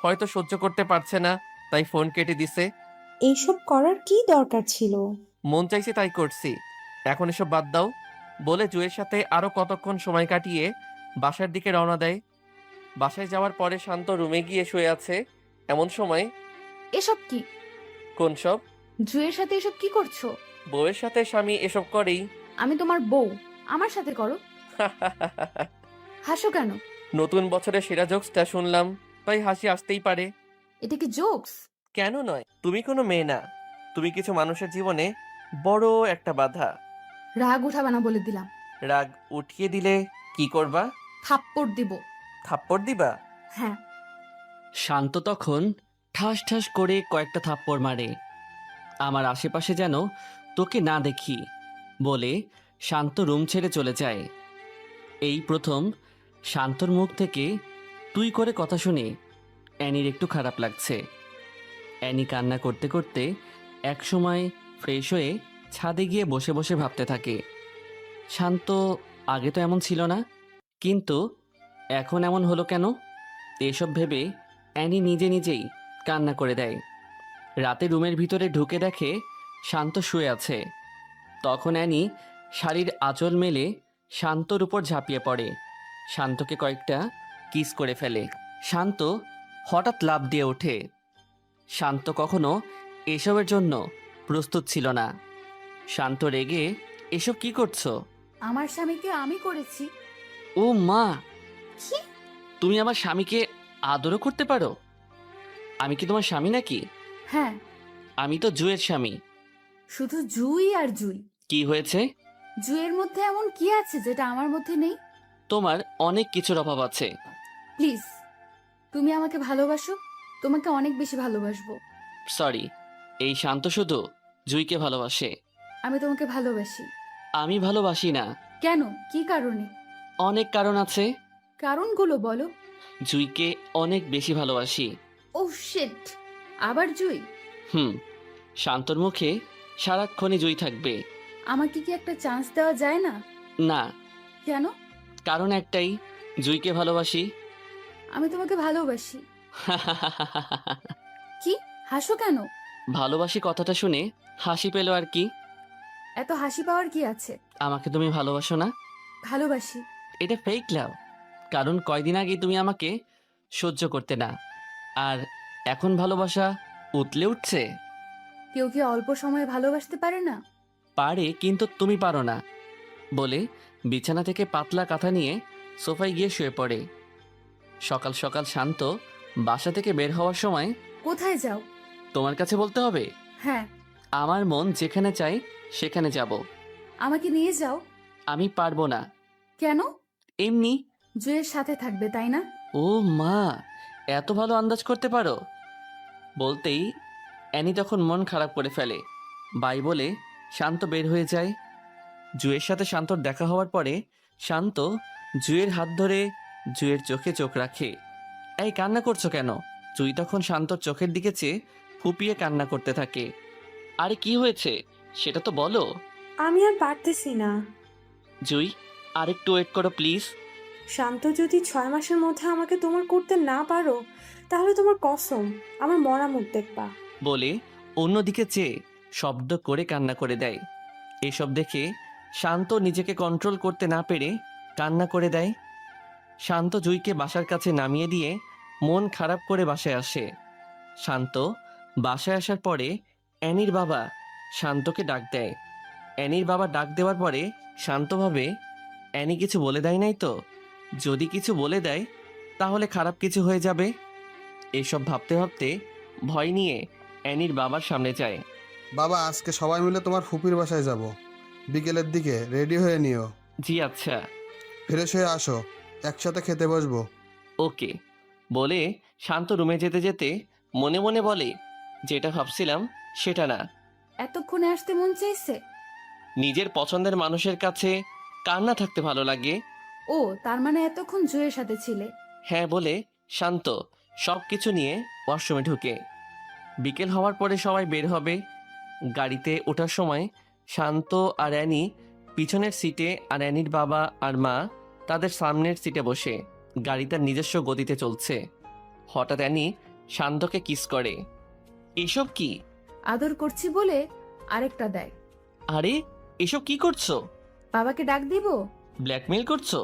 হয়তো সহ্য করতে পারছে না, তাই ফোন কেটে দিছে। এইসব করার কি দরকার ছিল? মন চাইছে তাই করছি, এখন এসব বাদ দাও বলে জুয়ের সাথে আরো কতক্ষণ সময় কাটিয়ে বাসার দিকে রওনা দেয়। বাসায় যাওয়ার পরে শান্ত রুমে গিয়ে শুয়ে আছে। এমন সময়, এসব কি? কোন সব? জুয়ের সাথে এসব কি করছো? বউয়ের সাথে স্বামী এসব করেই। আমি তোমার বউ, আমার সাথে করো। হাসো কেন? নতুন বছরের সেরা জোকসটা শুনলাম, তাই হাসি আসতেই পারে। এটা কি জোকস? কেন নয়? তুমি কোনো মেয়ে না, তুমি কিছু মানুষের জীবনে বড় একটা বাধা। রাগ উঠাবা না বলে দিলাম। রাগ উঠিয়ে দিলে কি করবা? থাপ্পড় দিব। থাপ্পড় দিবা? হ্যাঁ। শান্ত তখন ঠাস ঠাস করে কয়েকটা থাপ্পড় মারে। আমার আশেপাশে যেন তোকে না দেখি বলে শান্ত রুম ছেড়ে চলে যায়। এই প্রথম শান্তর মুখ থেকে তুই করে কথা শুনে অ্যানির একটু খারাপ লাগছে। অ্যানি কান্না করতে করতে একসময় ফ্রেশ হয়ে ছাদে গিয়ে বসে বসে ভাবতে থাকে, শান্ত আগে তো এমন ছিল না, কিন্তু এখন এমন হলো কেন? এসব ভেবে অ্যানি নিজে নিজেই কান্না করে দেয়। রাতে রুমের ভিতরে ঢুকে দেখে শান্ত শুয়ে আছে। তখন অ্যানি শাড়ির আঁচল মেলে শান্তর উপর ঝাঁপিয়ে পড়ে, শান্তকে কয়েকটা কিস করে ফেলে। শান্ত হঠাৎ লাফ দিয়ে ওঠে। শান্ত কখনো এসবের জন্য প্রস্তুত ছিল না। শান্ত রেগে, এসব কি করছো? আমার স্বামীকে আমি করেছি। ও মা, কি? তুমি আমার স্বামীকে আদরও করতে পারো? আমি কি তোমার স্বামী নাকি? হ্যাঁ। আমি তো জুয়ের স্বামী। শুধু জুই আর জুই। কি হয়েছে? জুইয়ের মধ্যে এমন কি আছে যেটা আমার মধ্যে নেই? তোমার অনেক কিছুর অভাব আছে। প্লিজ, তুমি আমাকে ভালোবাসো, তোমাকে অনেক বেশি ভালোবাসবো। সরি, এই শান্ত শুধু জুইকে ভালোবাসে। আমি তোমাকে ভালোবাসি। আমি ভালোবাসি না। কেন? কি কারণে? অনেক কারণ আছে। কারণগুলো বলো। জুইকে অনেক বেশি ভালোবাসি। ও শিট, আবার জুই? শান্তর মুখে সারাক্ষণই জুই থাকবে। আমাকে কি একটা চান্স দেওয়া যায় না? না। কেন? কারণ একটাই, জুইকে ভালোবাসি। আমি তোমাকে ভালোবাসি। কি হাসো কেন? ভালোবাসি কথাটা শুনে হাসি পেল আর কি। এত হাসি পাওয়ার কি আছে? আমাকে তুমি ভালোবাসো না? ভালোবাসি। এটা ফেক লাভ, কারণ কয়দিন আগে তুমি আমাকে সহ্য করতে না, আর এখন ভালোবাসা উতলে উঠছে। কেউ কি অল্প সময়ে ভালোবাসতে পারে না? পারে, কিন্তু তুমি পারো না। বলে বিছানা থেকে পাতলা কাঁথা নিয়ে সোফায় গিয়ে শুয়ে পড়ে। সকাল সকাল শান্ত বাসা থেকে বের হওয়ার সময়, কোথায় যাও? তোমার কাছে বলতে হবে? হ্যাঁ। আমার মন যেখানে চাই সেখানে যাব। আমাকে নিয়ে যাও। আমি পারবো না। কেন? এমনি। জুয়ের সাথে থাকবে তাই না? ও মা, এত ভালো আন্দাজ করতে পারো। বলতেই অ্যানি তখন মন খারাপ করে ফেলে। বাই বলে শান্ত বের হয়ে যায়। জুয়ের সাথে শান্তর দেখা হওয়ার পরে শান্ত জুয়ের হাত ধরে জুয়ের চোখে চোখ রাখে। এই কান্না করছো কেন? জুই তখন শান্তর চোখের দিকে চেয়ে ফুপিয়ে কান্না করতে থাকে। আরে কি হয়েছে সেটা তো বলো। আমি আর পারতেছি না। জুই, আরেকটু ওয়েট করো প্লিজ। শান্ত, যদি 6 মাসের মধ্যে আমাকে তোমার করতে না পারো, তাহলে তোমার কসম আমার মরা মুখ দেখবা। বলে অন্যদিকে চেয়ে শব্দ করে কান্না করে দেয়। এসব দেখে শান্ত নিজেকে কন্ট্রোল করতে না পেরে কান্না করে দেয়। শান্ত জুইকে বাসার কাছে নামিয়ে দিয়ে মন খারাপ করে বাসায় আসে। শান্ত বাসায় আসার পরে অ্যানির বাবা শান্তকে ডাক দেয়। অ্যানির বাবা ডাক দেওয়ার পরে শান্ত ভাবে, অ্যানি কিছু বলে দেয় নাই তো? যদি কিছু বলে দেয় তাহলে খারাপ কিছু হয়ে যাবে। এসব ভাবতে ভাবতে ভয় নিয়ে অ্যানির বাবার সামনে যায়। বাবা, আজকে সবাই মিলে তোমার ফুপির বাসায় যাব। বিকেলের দিকে রেডি হয়ে নিও। জি আচ্ছা। ফ্রেশ হয়ে আসো, একসাথে খেতে বসবো। ওকে। বলে শান্ত রুমে যেতে যেতে মনে মনে বলে, যেটা ভাবছিলাম সেটা না। এতক্ষণে আসতে মন চাইছে? নিজের পছন্দের মানুষের কাছে কার না থাকতে ভালো লাগে? ও, তার মানে এতক্ষণ জুয়ের সাথে ছিলে? হ্যাঁ বলে শান্ত সব কিছু নিয়ে ওয়াশরুমে ঢুকে। বিকেল হওয়ার পরে সবাই বের হবে। গাড়িতে ওঠার সময় শান্ত আর অ্যানি পিছনের সিটে, আর অ্যানির বাবা আর মা তাদের সামনের সিটে বসে। গাড়ি তার নিজস্ব গতিতে চলছে। হঠাৎ অ্যানি শান্তকে কিস করে। এসব কি? আদর করছি বলে আরেকটা দেয়। আরে এসব কি করছো? বাবাকে ডাক দিব? ব্ল্যাকমেল করছো?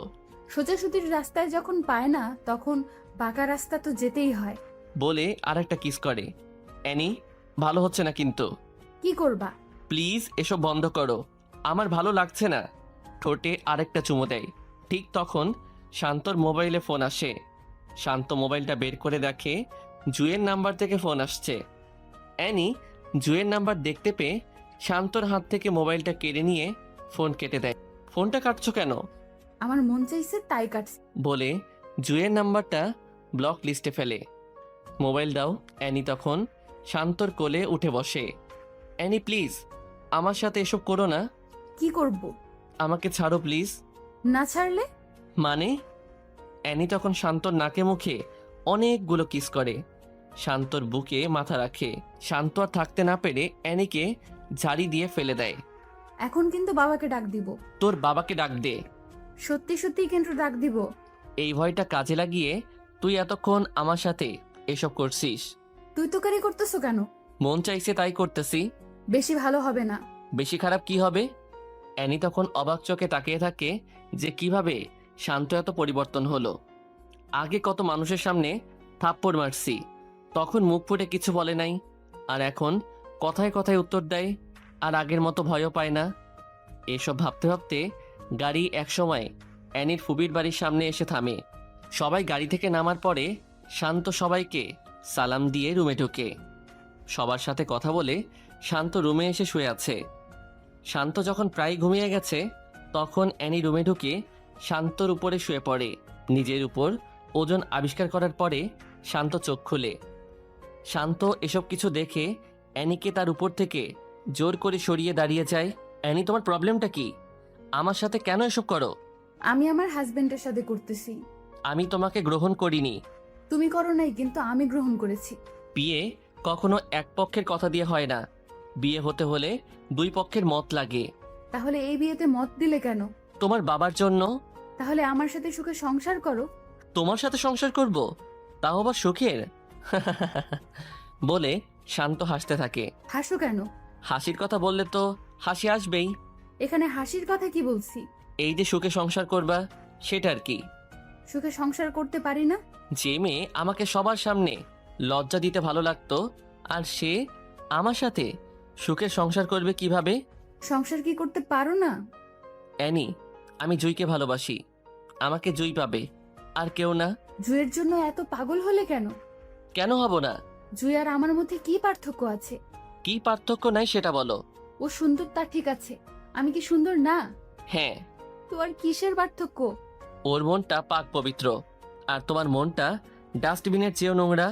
সোজাসুটির রাস্তায় যখন পায় না তখন বাঁকা রাস্তা তো যেতেই হয়। বলে আরেকটা কিস করে। অ্যানি, ভালো হচ্ছে না কিন্তু। কি করবা? প্লিজ এসব বন্ধ করো, আমার ভালো লাগছে না। ঠোঁটে আরেকটা চুমো দেয়। ঠিক তখন শান্তর মোবাইলে ফোন আসে। শান্ত মোবাইলটা বের করে দেখে জুয়ের নাম্বার থেকে ফোন আসছে। অ্যানি জুয়ের নাম্বার দেখতে পেয়ে শান্তর হাত থেকে মোবাইলটা কেড়ে নিয়ে ফোন কেটে দেয়। ফোনটা কাটছো কেন? আমার মন চাইছে তাই কাটছি। বলে জুয়ের নাম্বারটা ব্লক লিস্টে ফেলে। মোবাইল দাও। অ্যানি তখন শান্তর কোলে উঠে বসে। অ্যানি প্লিজ, আমার সাথে এসব করো না। কি করব? আমাকে ছাড়ো প্লিজ। না ছাড়লে? মানে? অ্যানি তখন শান্তর নাকে মুখে অনেকগুলো কিস করে। শান্তর বুকে মাথা রাখে। শান্ত আর থাকতে না পেরে অ্যানিকে ঝাড়ি দিয়ে ফেলে দেয়। এখন কিন্তু বাবাকে ডাক দিব। তোর বাবাকে ডাক দে। সত্যি সত্যি কিন্তু ডাক দিব। এই ভয়টা কাজে লাগিয়ে তুই এতক্ষণ আমার সাথে এসব করছিস। তুই তো কারি করতেছো কেন? মন চাইছে তাই করতেছি। বেশি ভালো হবে না। বেশি খারাপ কি হবে? অ্যানি তখন অবাক চোখে তাকিয়ে থাকে যে কিভাবে শান্ত এত পরিবর্তন হলো। আগে কত মানুষের সামনে থাপ্পড় মারছি, তখন মুখ ফুটে কিছু বলে নাই, আর এখন কথায় কথায় উত্তর দেয়, আর আগের মতো ভয়ও পায় না। এসব ভাবতে ভাবতে গাড়ি একসময় অ্যানির ফুবির বাড়ির সামনে এসে থামে। সবাই গাড়ি থেকে নামার পরে শান্ত সবাইকে সালাম দিয়ে রুমে ঢোকে। সবার সাথে কথা বলে শান্ত রুমে এসে শুয়ে আছে। শান্ত যখন প্রায় ঘুমিয়ে গেছে তখন অ্যানি রুমে ঢুকে শান্তর উপরে শুয়ে পড়ে। নিজের উপর ওজন আবিষ্কার করার পরে শান্ত চোখ খুলে। শান্ত এসব কিছু দেখে অ্যানিকে তার উপর থেকে জোর করে সরিয়ে দাঁড়িয়ে যায়। অ্যানি, তোমার প্রবলেমটা কি? আমার সাথে কেন এসব করো? আমি আমার হাজবেন্ডের সাথে করতেছি। আমি তোমাকে গ্রহণ করিনি। তুমি করো নাই, কিন্তু আমি গ্রহণ করেছি। বিয়ে কখনো এক পক্ষের কথা দিয়ে হয় না। বিয়ে হতে হলে দুই পক্ষের মত লাগে। তাহলে এই বিয়েতে মত দিলে কেন? তোমার বাবার জন্য। তাহলে আমার সাথে সুখে সংসার করো। তোমার সাথে সংসার করব? তাও আবার সুখের। বলে শান্ত হাসতে থাকে। হাসো কেন? হাসির কথা বললে তো হাসি আসবেই। এখানে হাসির কথা কি বলছি? এই যে সুখে সংসার করবা সেটা আর কি। সুখে সংসার করতে পারি না? যে মেয়ে আমাকে সবার সামনে লজ্জা দিতে ভালো লাগতো, আর সে আমার সাথে সুখের সংসার করবে কিভাবে? সংসার কি করতে পারো না? অ্যানি, আমি জুইকে ভালোবাসি। আমাকে জুই পাবে, আর কেউ না। জুয়ের জন্য এত পাগল হলে কেন? কেন হব না? জুই আর আমার মধ্যে কি পার্থক্য আছে? কি পার্থক্য নাই সেটা বলো। ও সুন্দর, তা ঠিক আছে, আমি কি সুন্দর না? হ্যাঁ, তো আর কিসের পার্থক্য? ওর মনটা পাক পবিত্র, আর তোমার মনটা ডাস্টবিনের চেয়েও নোংরা।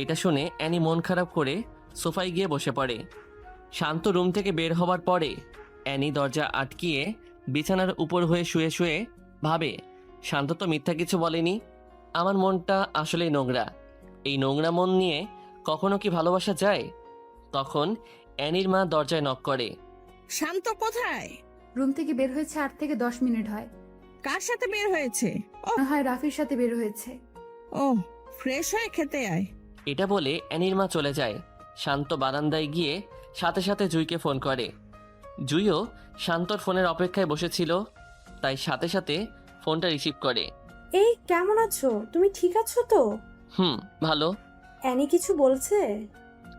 এটা শুনে অ্যানি মন খারাপ করে সোফায় গিয়ে বসে পড়ে। শান্ত রুম থেকে বের হবার পরে অ্যানি দরজা আটকিয়ে বিছানার উপর হয়ে শুয়ে শুয়ে ভাবে, শান্ত তো মিথ্যা কিছু বলেনি। আমার মনটা আসলেই নোংরা। এই নোংরা মন নিয়ে কখনো কি ভালোবাসা যায়? তখন অ্যানির মা দরজায় নক করে। শান্ত কোথায়? রুম থেকে বের হয়েছে 8 থেকে 10 মিনিট হয়। কার সাথে বের হয়েছে? ও না হয় রাফির সাথে বের হয়েছে। ও ফ্রেশ হয়ে খেতে আয়। এটা বলে অ্যানির মা চলে যায়। শান্ত বারান্দায় গিয়ে সাথে সাথে জুইকে ফোন করে। জুইও শান্তর ফোনের অপেক্ষায় বসেছিল, তাই সাথে সাথে ফোনটা রিসিভ করে। এই কেমন আছো? তুমি ঠিক আছো তো? ভালো। অ্যানি কিছু বলছে?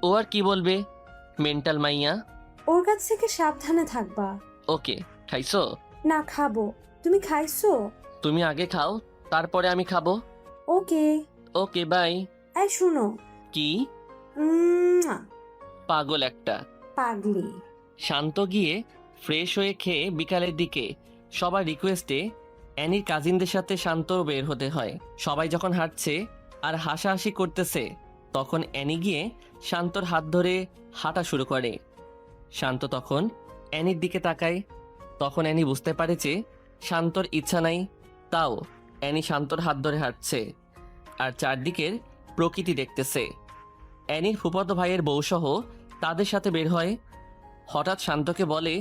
ও আর কি বলবে, মেন্টাল মাইয়া। ওর কাছ থেকে সাবধানে থাকবা। ওকে, খাইছো? না, খাবো। তুমি খাইছো? তুমি আগে খাও, তারপরে আমি খাবো। ওকে। ওকে, বাই। এই শুনো। কি? উম্মুয়া। পাগল একটা। পাগলি। শান্ত গিয়ে ফ্রেশ হয়ে খেয়ে বিকালের দিকে সবার রিকোয়েস্টে অ্যানির কাজিনদের সাথে শান্ত বের হতে হয়। সবাই যখন হাঁটছে আর হাসাহাসি করতেছে, তখন অ্যানি গিয়ে শান্তর হাত ধরে হাঁটা শুরু করে। শান্ত তখন অ্যানির দিকে তাকায়। তখন অ্যানি বুঝতে পারে যে শান্তর ইচ্ছা নাই, তাও অ্যানি শান্তর হাত ধরে হাঁটছে আর চারদিকের প্রকৃতি দেখতেছে। অ্যানির ফুফাতো ভাইয়ের বউসহ তাদের সাথে বের হয়। হঠাৎ শান্তকে বলে,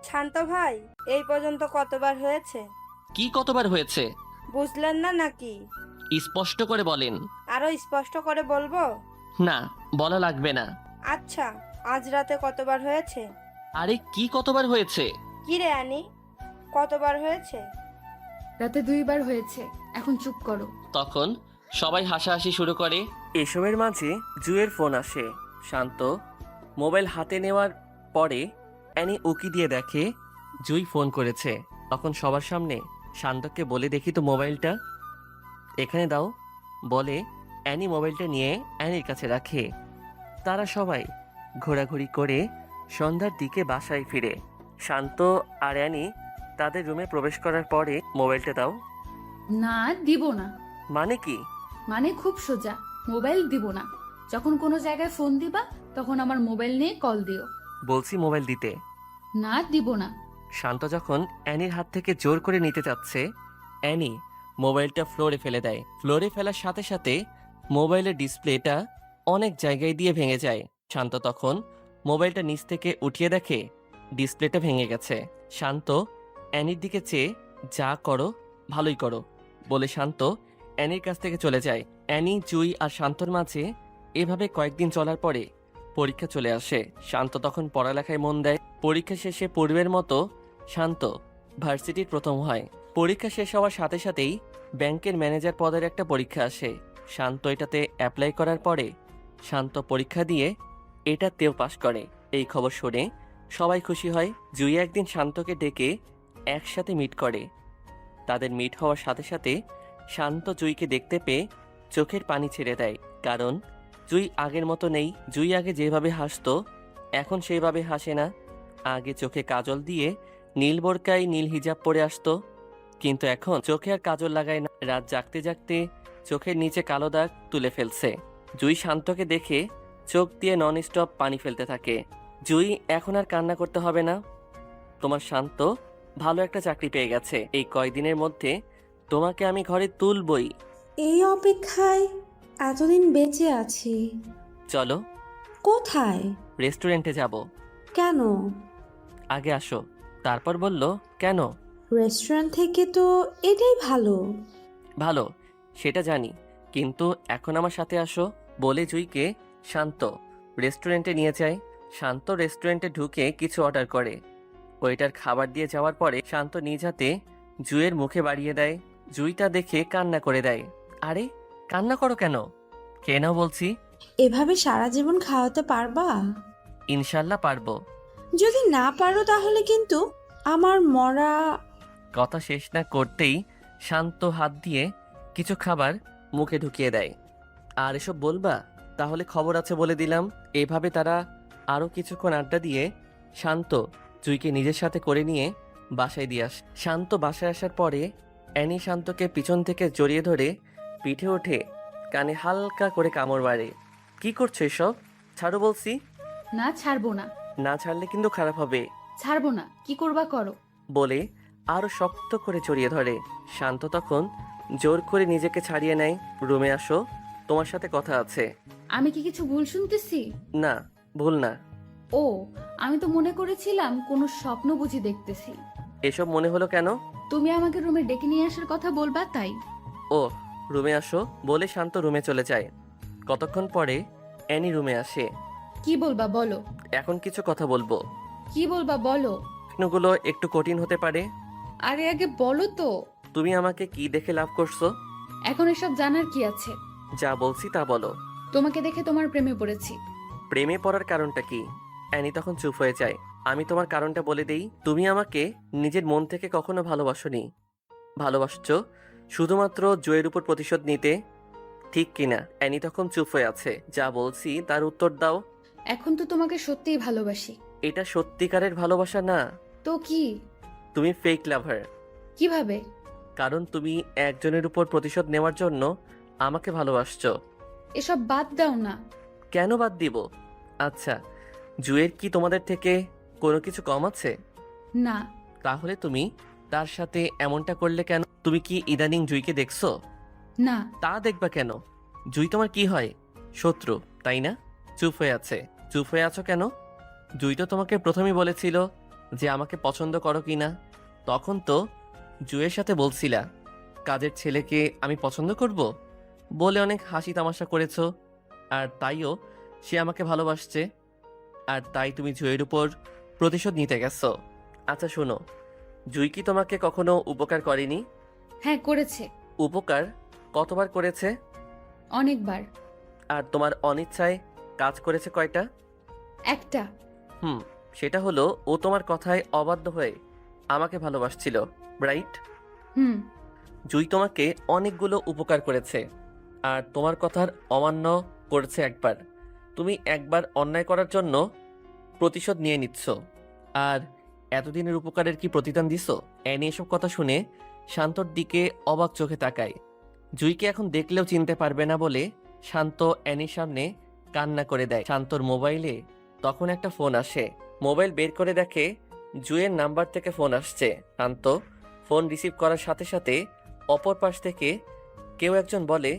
শান্ত ভাই, এই পর্যন্ত কতবার হয়েছে? কি কতবার হয়েছে? বুঝলেন না নাকি? স্পষ্ট করে বলেন। আরো স্পষ্ট করে বলবো? না, বলা লাগবে না। আচ্ছা, আজ রাতে কতবার হয়েছে? আরে কি কতবার হয়েছে? কি রে আনি, কতবার হয়েছে? রাতে 2 বার হয়েছে, এখন চুপ করো। তখন সবাই হাসাহাসি শুরু করে। এসবের মাঝে জুয়ের ফোন আসে। শান্ত মোবাইল হাতে নেওয়ার পরে অ্যানি উকি দিয়ে দেখে জুই ফোন করেছে। তখন সবার সামনে শান্তকে বলে, দেখি তো মোবাইলটা এখানে দাও। বলে অ্যানি মোবাইলটা নিয়ে অ্যানির কাছে রাখে। তারা সবাই ঘোরাঘুরি করে সন্ধ্যার দিকে বাসায় ফিরে। শান্ত আর অ্যানি তাদের রুমে প্রবেশ করার পরে, মোবাইলটা দাও। না, দিব না। মানে কি? মানে খুব সোজা, মোবাইল দিব না। যখন কোনো জায়গায় ফোন দিবা তখন আমার মোবাইল নিয়ে কল দিও। বলছি মোবাইল দিতে। না, দিব না। শান্ত যখন অ্যানির হাত থেকে জোর করে নিতে যাচ্ছে, অ্যানি মোবাইলটা ফ্লোরে ফেলে দেয়। ফ্লোরে ফেলার সাথে সাথে মোবাইলের ডিসপ্লেটা অনেক জায়গায় দিয়ে ভেঙে যায়। শান্ত তখন মোবাইলটা নিচ থেকে উঠিয়ে দেখে ডিসপ্লেটা ভেঙে গেছে। শান্ত অ্যানির দিকে চেয়ে, যা করো ভালোই করো বলে শান্ত অ্যানির কাছ থেকে চলে যায়। অ্যানি, জুই আর শান্তর মাঝে এভাবে কয়েকদিন চলার পরে পরীক্ষা চলে আসে। শান্ত তখন পড়ালেখায় মন দেয়। পরীক্ষা শেষে পূর্বের মতো শান্ত ভার্সিটির প্রথম হয়। পরীক্ষা শেষ হওয়ার সাথে সাথেই ব্যাংকের ম্যানেজার পদের একটা পরীক্ষা আসে। শান্ত এটাতে অ্যাপ্লাই করার পরে শান্ত পরীক্ষা দিয়ে এটাতেও পাশ করে। এই খবর শুনে সবাই খুশি হয়। জুই একদিন শান্তকে ডেকে একসাথে মিট করে। তাদের মিট হওয়ার সাথে সাথে শান্ত জুইকে দেখতে পেয়ে চোখের পানি ছেড়ে দেয়, কারণ জুই আগের মতো নেই। জুই আগে যেভাবে হাসতো এখন সেইভাবে হাসে না। আগে চোখে কাজল দিয়ে নীল বোরকায় নীল হিজাব পরে আসতো, কিন্তু এখন চোখে আর কাজল লাগায় না। রাত জাগতে জাগতে চোখের নিচে কালো দাগ তুলে ফেলছে। জুই শান্তকে দেখে চোখ দিয়ে নন স্টপ পানি ফেলতে থাকে। জুই, এখন আর কান্না করতে হবে না। তোমার শান্ত ভালো একটা চাকরি পেয়ে গেছে। এই কয়দিনের মধ্যে তোমাকে আমি ঘরে তুলবই। এই অপেক্ষায় এতদিন বেঁচে আছি। চলো। কোথায়? রেস্টুরেন্টে যাব। কেন? আগে আসো। তারপর বলল, কেন? রেস্টুরেন্ট থেকে তো এটাই ভালো। ভালো সেটা জানি, কিন্তু এখন আমার সাথে আসো বলে জুইকে শান্ত রেস্টুরেন্টে নিয়ে যায়। শান্ত রেস্টুরেন্টে ঢুকে কিছু অর্ডার করে। ওয়েটার খাবার দিয়ে যাওয়ার পরে শান্ত নিজ হাতে জুইয়ের মুখে বাড়িয়ে দেয়। জুই তা দেখে কান্না করে দেয়। আরে কান্না করো কেন? খেয়ে নাও বলছি। এভাবে সারা জীবন খাওয়াতে পারবা? ইনশাল্লাহ পারবো। যদি না পারো তাহলে কিন্তু আমার মরা। কথা শেষ না করতেই শান্ত হাত দিয়ে কিছু খাবার মুখে ঢুকিয়ে দেয়। আর এসব বলবা? তাহলে খবর আছে বলে দিলাম। এভাবে তারা আরও কিছুক্ষণ আড্ডা দিয়ে শান্ত জুইকে নিজের সাথে করে নিয়ে বাসায় দিয়ে আসে। শান্ত বাসায় আসার পরে অ্যানি শান্তকে পিছন থেকে জড়িয়ে ধরে পিঠে ওঠে কানে হালকা করে কামড় বাড়ে। কি করছো এসব? ছাড়ো বলছি। না, ছাড়বো না। না ছাড়লে কিন্তু খারাপ হবে ছাড়বো না, কি করবা করো। বলে আরো শক্ত করে জড়িয়ে ধরে। শান্ত তখন জোর করে নিজেকে ছাড়িয়ে নেয়। রুমে আসো, তোমার সাথে কথা আছে। আমি কি কিছু ভুল শুনতেছি? না, ভুল না। ও, আমি তো মনে করেছিলাম কোনো স্বপ্ন বুঝি দেখতেছি। এসব মনে হলো কেন? তুমি আমাকে রুমে ডেকে নিয়ে আসার কথা বলবা তাই। ও, রুমে আসো বলে শান্ত রুমে চলে যায়। কতক্ষণ পরে অ্যানি রুমে আসে। কি বলবা বলো। এখন কিছু কথা বলবো। কি বলবা বলো। প্রশ্নগুলো একটু কঠিন হতে পারে। আরে আগে বলো তো। তুমি আমাকে কি দেখে লাভ করছো? এখন এসব জানার কি আছে? যা বলছি তা বলো। তোমাকে দেখে তোমার প্রেমে পড়েছি। প্রেমে পড়ার কারণটা কি? অ্যানি তখন চুপ হয়ে যায়। আমি তোমার কারণটা বলে দেই। তুমি আমাকে নিজের মন থেকে কখনো ভালোবাসোনি। ভালোবাসছো শুধুমাত্র জয়ের উপর প্রতিশোধ নিতে, ঠিক কিনা? অ্যানি তখন চুপ হয়ে আছে। যা বলছি তার উত্তর দাও। এখন তো তোমাকে সত্যিই ভালোবাসি। এটা সত্যিকারের ভালোবাসা না, তো কি? তুমি ফেক লাভার। কিভাবে? কারণ তুমি একজনের উপর প্রতিশোধ নেওয়ার জন্য আমাকে ভালোবাসছো। এসব বাদ দাও না। কেন বাদ দিব? আচ্ছা, জুয়ের কি তোমাদের থেকে কোনো কিছু কম আছে? না। তাহলে তুমি তার সাথে এমনটা করলে কেন? তুমি কি ইদানিং জুইকে দেখছো? না। তা দেখবা কেন? জুই তোমার কি হয়? শত্রু, তাই না? চুপ হয়ে আছে। চুপ হয়ে আছো কেন? জুই তো তোমাকে প্রথমেই বলেছিল যে আমাকে পছন্দ করো কিনা। তখন তো জুয়ের সাথে বলছিলা কাজের ছেলেকে আমি পছন্দ করব বলে অনেক হাসি তামাশা করেছো। আর তাইও সে আমাকে ভালোবাসছে। আর তাই তুমি জুয়ের উপর প্রতিশোধ নিতে গেছো। আচ্ছা শোনো, জুই কি তোমাকে কখনো উপকার করেনি? হ্যাঁ করেছে। উপকার কতবার করেছে? অনেকবার। আর তোমার অনিচ্ছায় কাজ করেছে কয়টা? একটা। সেটা হলো ও তোমার কথায় অবাধ্য হয়ে আমাকে ভালোবাসছিল, রাইট? হুম। জুই তোমাকে অনেকগুলো উপকার করেছে আর তোমার কথার অমান্য করেছে একবার। তুমি একবার অন্যায় করার জন্য প্রতিশোধ নিয়ে নিচ্ছ। আর এতদিনের উপকারের কি প্রতিদান দিছো? অ্যানি এসব কথা শুনে শান্তর দিকে অবাক চোখে তাকায়। জুইকে এখন দেখলেও চিনতে পারবে না বলে শান্ত অ্যানির সামনে কান্না করে দেয়। শান্তর মোবাইলে তখন একটা ফোন আসে। মোবাইল বের করে দেখে জুয়ের নাম্বার থেকে ফোন আসছে। শান্ত ফোন রিসিভ করার সাথে সাথে অপর পাশ থেকে কেউ একজন বলে,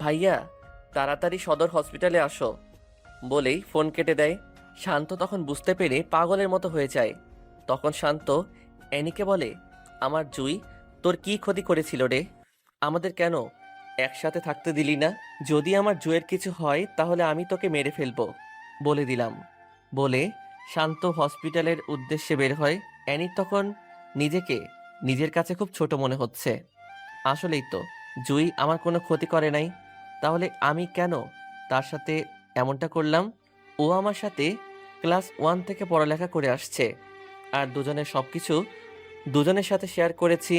ভাইয়া তাড়াতাড়ি সদর হসপিটালে আসো বলেই ফোন কেটে দেয়। শান্ত তখন বুঝতে পেরে পাগলের মতো হয়ে যায়। তখন শান্ত অ্যানিকে বলে, আমার জুই তোর কি ক্ষতি করেছিল রে? আমাদের কেন একসাথে থাকতে দিলি না? যদি আমার জুয়ের কিছু হয় তাহলে আমি তোকে মেরে ফেলবো বলে দিলাম বলে শান্ত হসপিটালের উদ্দেশ্যে বের হয়। অ্যানির তখন নিজেকে নিজের কাছে খুব ছোট মনে হচ্ছে। আসলেই তো জুই আমার কোনো ক্ষতি করে নাই, তাহলে আমি কেন তার সাথে এমনটা করলাম? ও আমার সাথে ক্লাস 1 থেকে পড়ালেখা করে আসছে আর দুজনের সব কিছু দুজনের সাথে শেয়ার করেছি।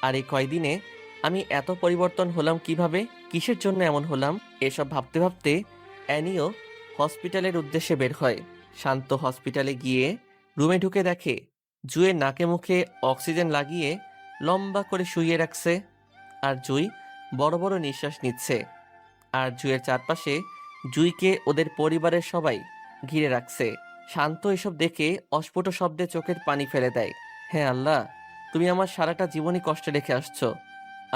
আর এই কয়দিনে আমি এত পরিবর্তন হলাম কিভাবে? কিসের জন্য এমন হলাম? এসব ভাবতে ভাবতে অ্যানিও হসপিটালের উদ্দেশ্যে বের হয়। শান্ত হসপিটালে গিয়ে রুমে ঢুকে দেখে জুয়ের নাকে মুখে অক্সিজেন লাগিয়ে লম্বা করে শুইয়ে রাখছে। আর জুই বড় বড় নিঃশ্বাস নিচ্ছে। আর জুয়ের চারপাশে জুইকে ওদের পরিবারের সবাই ঘিরে রাখছে। শান্ত এসব দেখে অস্ফুট শব্দে চোখের পানি ফেলে দেয়। হ্যাঁ আল্লাহ, তুমি আমার সারাটা জীবনই কষ্টে রেখে আসছো।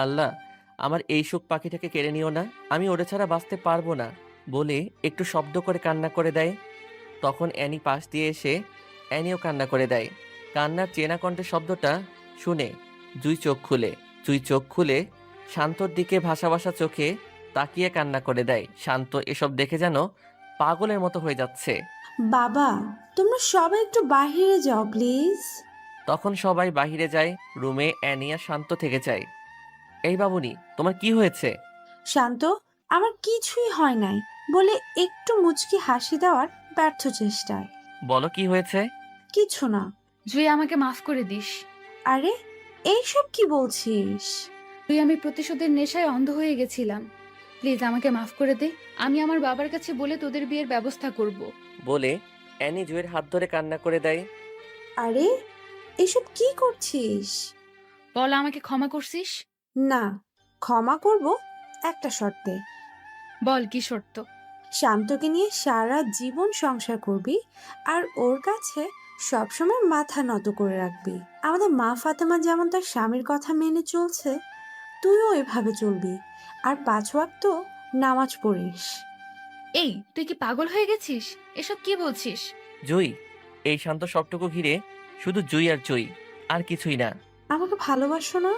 আল্লাহ, আমার এই সুখ পাখিটাকে কেড়ে নিও না, আমি ওরে ছাড়া বাঁচতে পারবো না বলে একটু শব্দ করে কান্না করে দেয়। তখন অ্যানি পাশ দিয়ে এসে অ্যানিও কান্না করে দেয়। কান্নার চেনা কণ্ঠের শব্দটা শুনে জুই চোখ খুলে শান্তর দিকে ভাসা ভাসা চোখে তাকিয়ে কান্না করে দেয়। শান্ত এসব দেখে যেন পাগলের মতো হয়ে যাচ্ছে। বাবা, তোমরা সবাই একটু বাহিরে যাও প্লিজ। তখন সবাই বাইরে যায়। রুমে অ্যানি আর শান্ত থেকে যায়। এই বাবুনি, তোমার কি হয়েছে? শান্ত, আমার কিছুই হয় নাই বলে একটু মুচকি হাসি দেওয়ার ব্যর্থ চেষ্টায়। বলো কি হয়েছে? কিছু না। জুই, আমাকে মাফ করে দিস। আরে, এইসব কি বলছিস? তুই, আমি প্রতিশোধের নেশায় অন্ধ হয়ে গেছিলাম। প্লিজ আমাকে মাফ করে দে। আমি আমার বাবার কাছে বলে তোদের বিয়ের ব্যবস্থা করব। বলে অ্যানি জুয়ের হাত ধরে কান্না করে দেয়। আরে, এসব কি করছিস? বল, আমাকে ক্ষমা করছিস? না, ক্ষমা করব একটা শর্তে। বল, কি শর্ত? শান্তকে নিয়ে সারা জীবন সংসার করবি আর ওর কাছে সবসময় মাথা নত করে রাখবি। আমাদের মা ফাতেমা যেমন তার স্বামীর কথা মেনে চলছে, তুইও এভাবে চলবি। আর 5 ওয়াক্ত নামাজ পড়িস। এই, তুই কি পাগল হয়ে গেছিস? এসব কি বলছিস? জুই, এই শান্ত সবটুকু ঘিরে শুধু জুই আর জুই, আর কিছুই না। আমাকে ভালোবাসো না?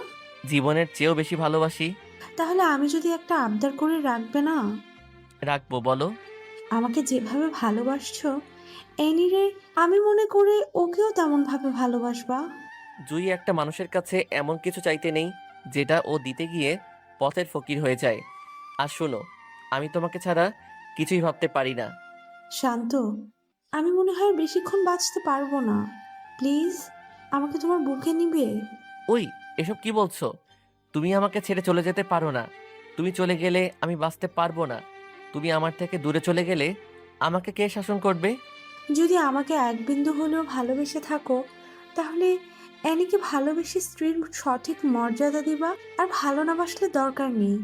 জীবনের চেয়েও বেশি ভালোবাসি। তাহলে আমি যদি একটা আবদার করে রাখবে না? রাখবো, বলো। আমাকে যেভাবে ভালোবাসছো, এনিরে আমি মনে করে ওকেও তেমন ভাবে ভালোবাসবা। জুই, একটা মানুষের কাছে এমন কিছু চাইতে নেই যেটা ও দিতে গিয়ে পথের ফকির হয়ে যায়। আর শোনো, আমি তোমাকে ছাড়া কিছুই ভাবতে পারি না। শান্ত, আমি মনে হয় বেশিক্ষণ বাঁচতে পারবো না। প্লিজ, আমাকে তোমার বুকে নিবে? ওই, এসব কি বলছো? তুমি আমাকে ছেড়ে চলে যেতে পারো না। তুমি চলে গেলে আমি বাঁচতে পারবো না। তুমি আমার থেকে দূরে চলে গেলে আমাকে কে শাসন করবে? যদি আমাকে এক বিন্দু হলেও ভালোবেসে থাকো, তাহলে অ্যানিকে ভালোবেসে স্ত্রীর সঠিক মর্যাদা দিবা। আর ভালো না বাসলে দরকার নেই।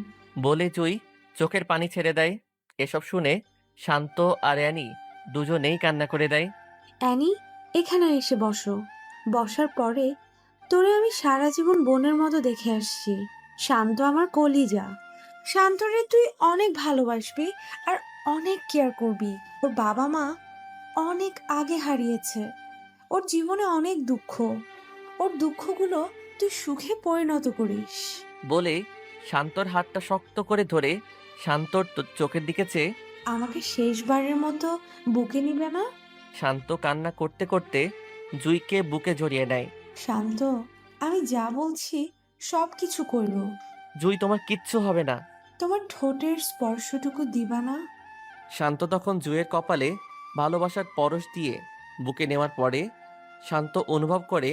বলে জুই চোখের পানি ছেড়ে দেয়। এসব শুনে শান্ত আর অ্যানি দুজনেই কান্না করে দেয়। অ্যানি, এখানে এসে বসো। বসার পরে তোরে আমি সারা জীবন বোনের মতো দেখে আসছি। শান্ত আমার কলিজা। শান্তরে তুই অনেক ভালোবাসবি আর অনেক কেয়ার করবি। ওর বাবা মা অনেক আগে হারিয়েছে। ওর জীবনে অনেক দুঃখ। ওর দুঃখগুলো তুই সুখে পরিণত করিস। বলে শান্তর হাতটা শক্ত করে ধরে শান্তর চোখের দিকে চেয়ে আমাকে শেষবারের মতো বুকে নিবে না? শান্ত কান্না করতে করতে জুইকে বুকে জড়িয়ে নেয়। শান্ত, আমি যা বলছি সব কিছু করব। জুই, তোমার কিচ্ছু হবে না। তোমার ঠোঁটের স্পর্শটুকু দিবা না? শান্ত তখন জুইয়ের কপালে ভালোবাসার পরশ দিয়ে বুকে নেওয়ার পরে শান্ত অনুভব করে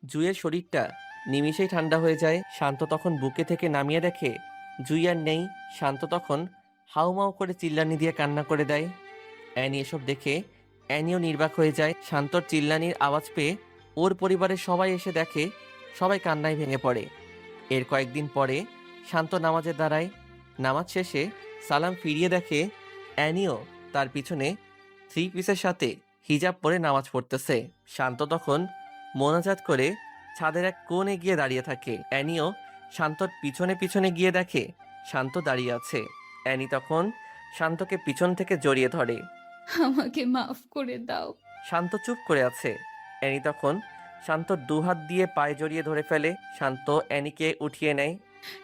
জুইয়ের শরীরটা নিমিষেই ঠান্ডা হয়ে যায়। শান্ত তখন বুকে থেকে নামিয়ে দেখে জুই আর নেই। শান্ত তখন হাউমাউ করে চিল্লানি দিয়ে কান্না করে দেয়। অ্যানি এসব দেখে অ্যানিও নির্বাক হয়ে যায়। শান্তর চিল্লানির আওয়াজ পেয়ে ওর পরিবারের সবাই এসে দেখে, সবাই কান্নায় ভেঙে পড়ে। এর কয়েকদিন পরে শান্ত নামাজে দাঁড়ায়। নামাজ শেষে সালাম ফিরিয়ে দেখে অ্যানিও তার পিছনে 3 পিসের সাথে হিজাব পরে নামাজ পড়তেছে। শান্ত তখন মোনাজাত করে ছাদের এক কোণে গিয়ে দাঁড়িয়ে থাকে। অ্যানিও শান্তর পিছনে পিছনে গিয়ে দেখে শান্ত দাঁড়িয়ে আছে। অ্যানি তখন শান্তকে পিছন থেকে জড়িয়ে ধরে। আমাকে মাফ করে দাও। শান্ত চুপ করে আছে। অ্যানি তখন শান্তর 2 হাত দিয়ে পায়ে জড়িয়ে ধরে ফেলে। শান্ত অ্যানিকে উঠিয়ে নেয়।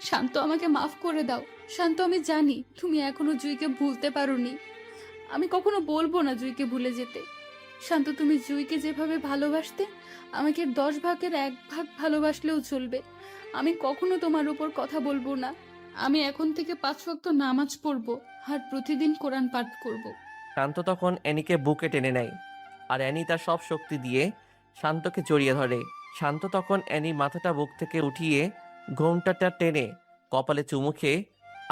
শান্ত, আমাকে মাফ করে দাও। শান্ত, আমি জানি তুমি এখনো জুইকে ভুলতে পারোনি। আমি কখনো বলবো না জুইকে ভুলে যেতে। শান্ত, তুমি জুইকে যেভাবে ভালোবাসতে, আমাকে 10 ভাগের 1 ভাগ ভালোবাসলেও চলবে। আমি কখনো তোমার উপর কথা বলবো না। আমি এখন থেকে 5 ওয়াক্ত নামাজ পড়বো আর প্রতিদিন কোরআন পাঠ করব। শান্ত তখন অ্যানিকে বুকে টেনে নেয় আর অ্যানি তার সব শক্তি দিয়ে শান্তকে জড়িয়ে ধরে। শান্ত তখন অ্যানির মাথাটা বুক থেকে উঠিয়ে ঘোমটাটা টেনে কপালে চুমু খেয়ে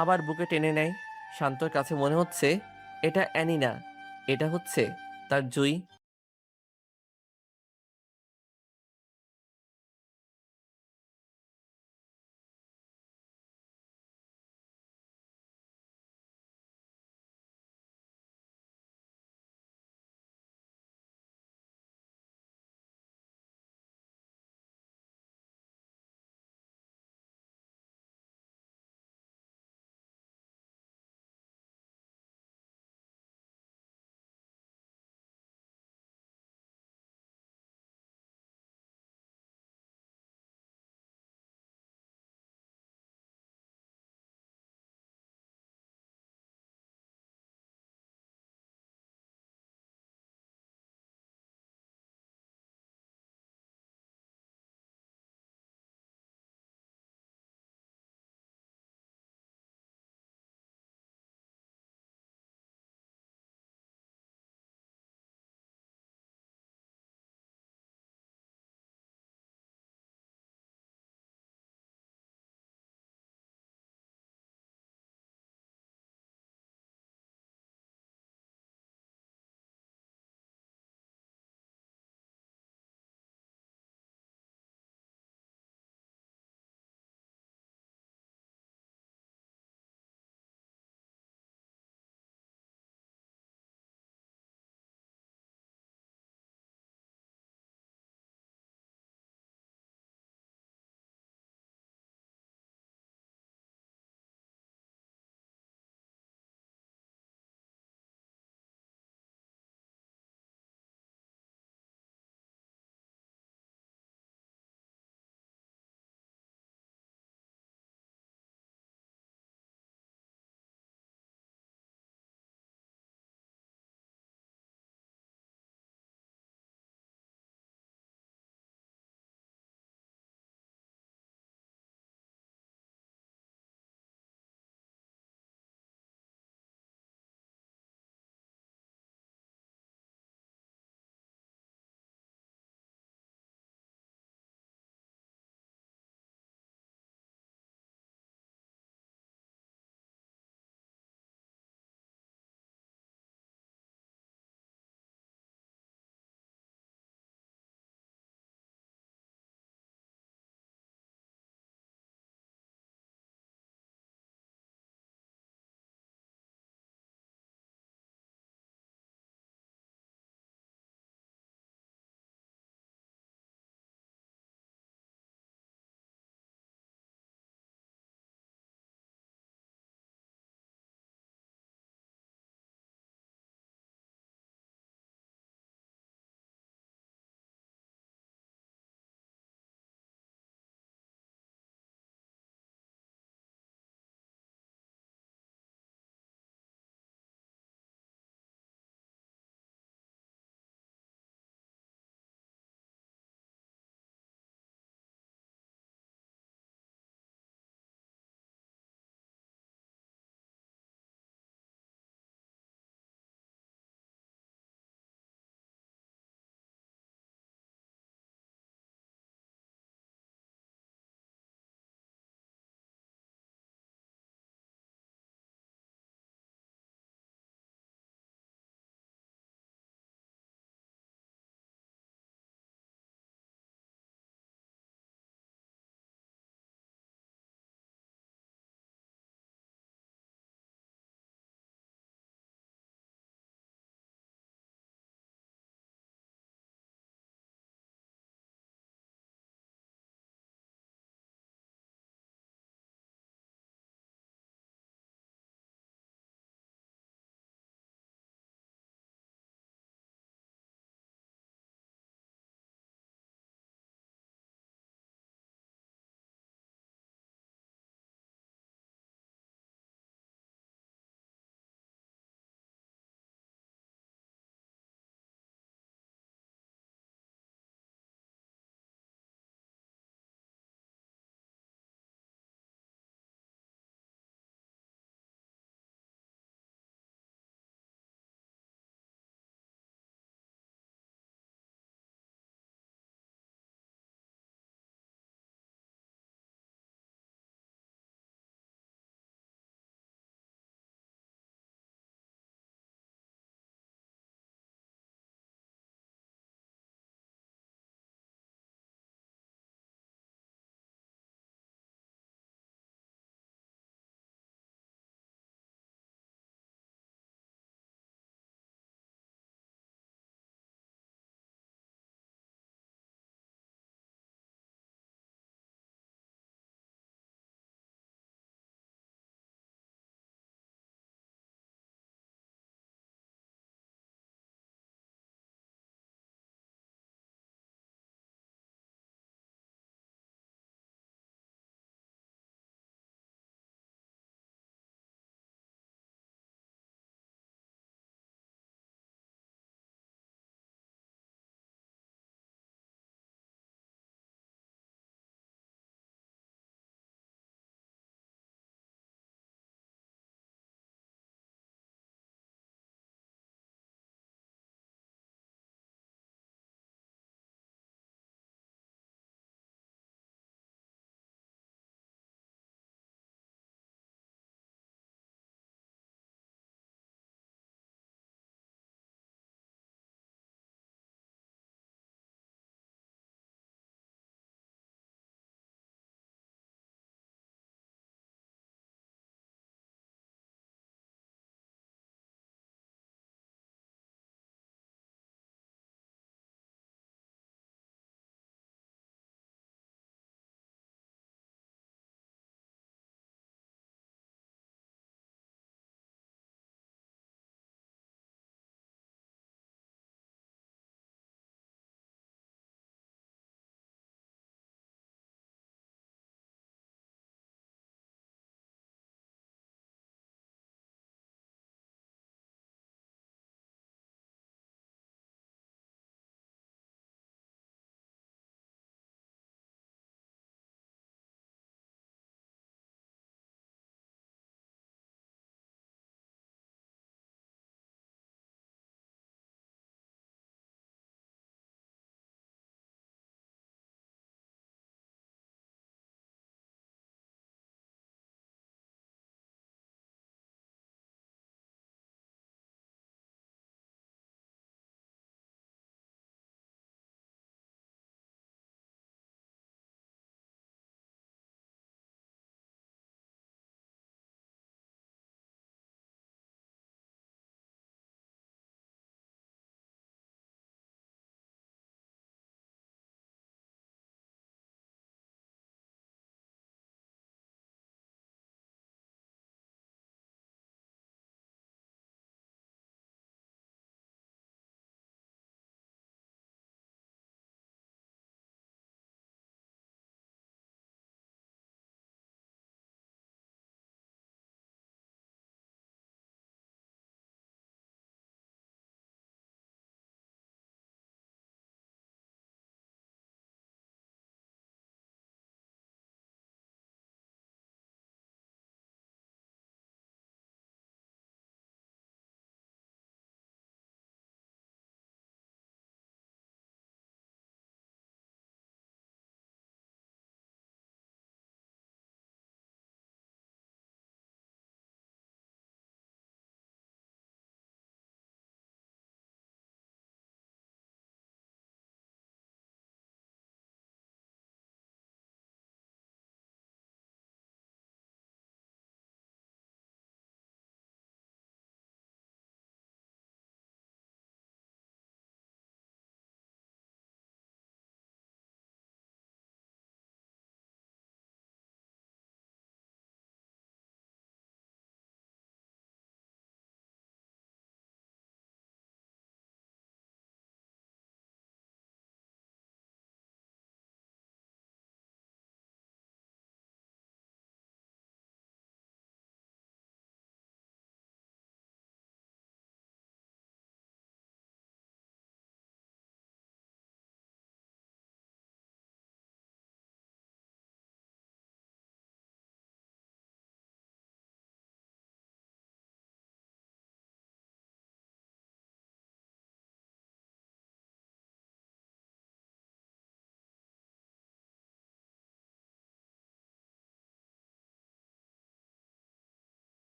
আবার বুকে টেনে নেয়। শান্তর কাছে মনে হচ্ছে এটা অ্যানি না, এটা হচ্ছে তার জুই।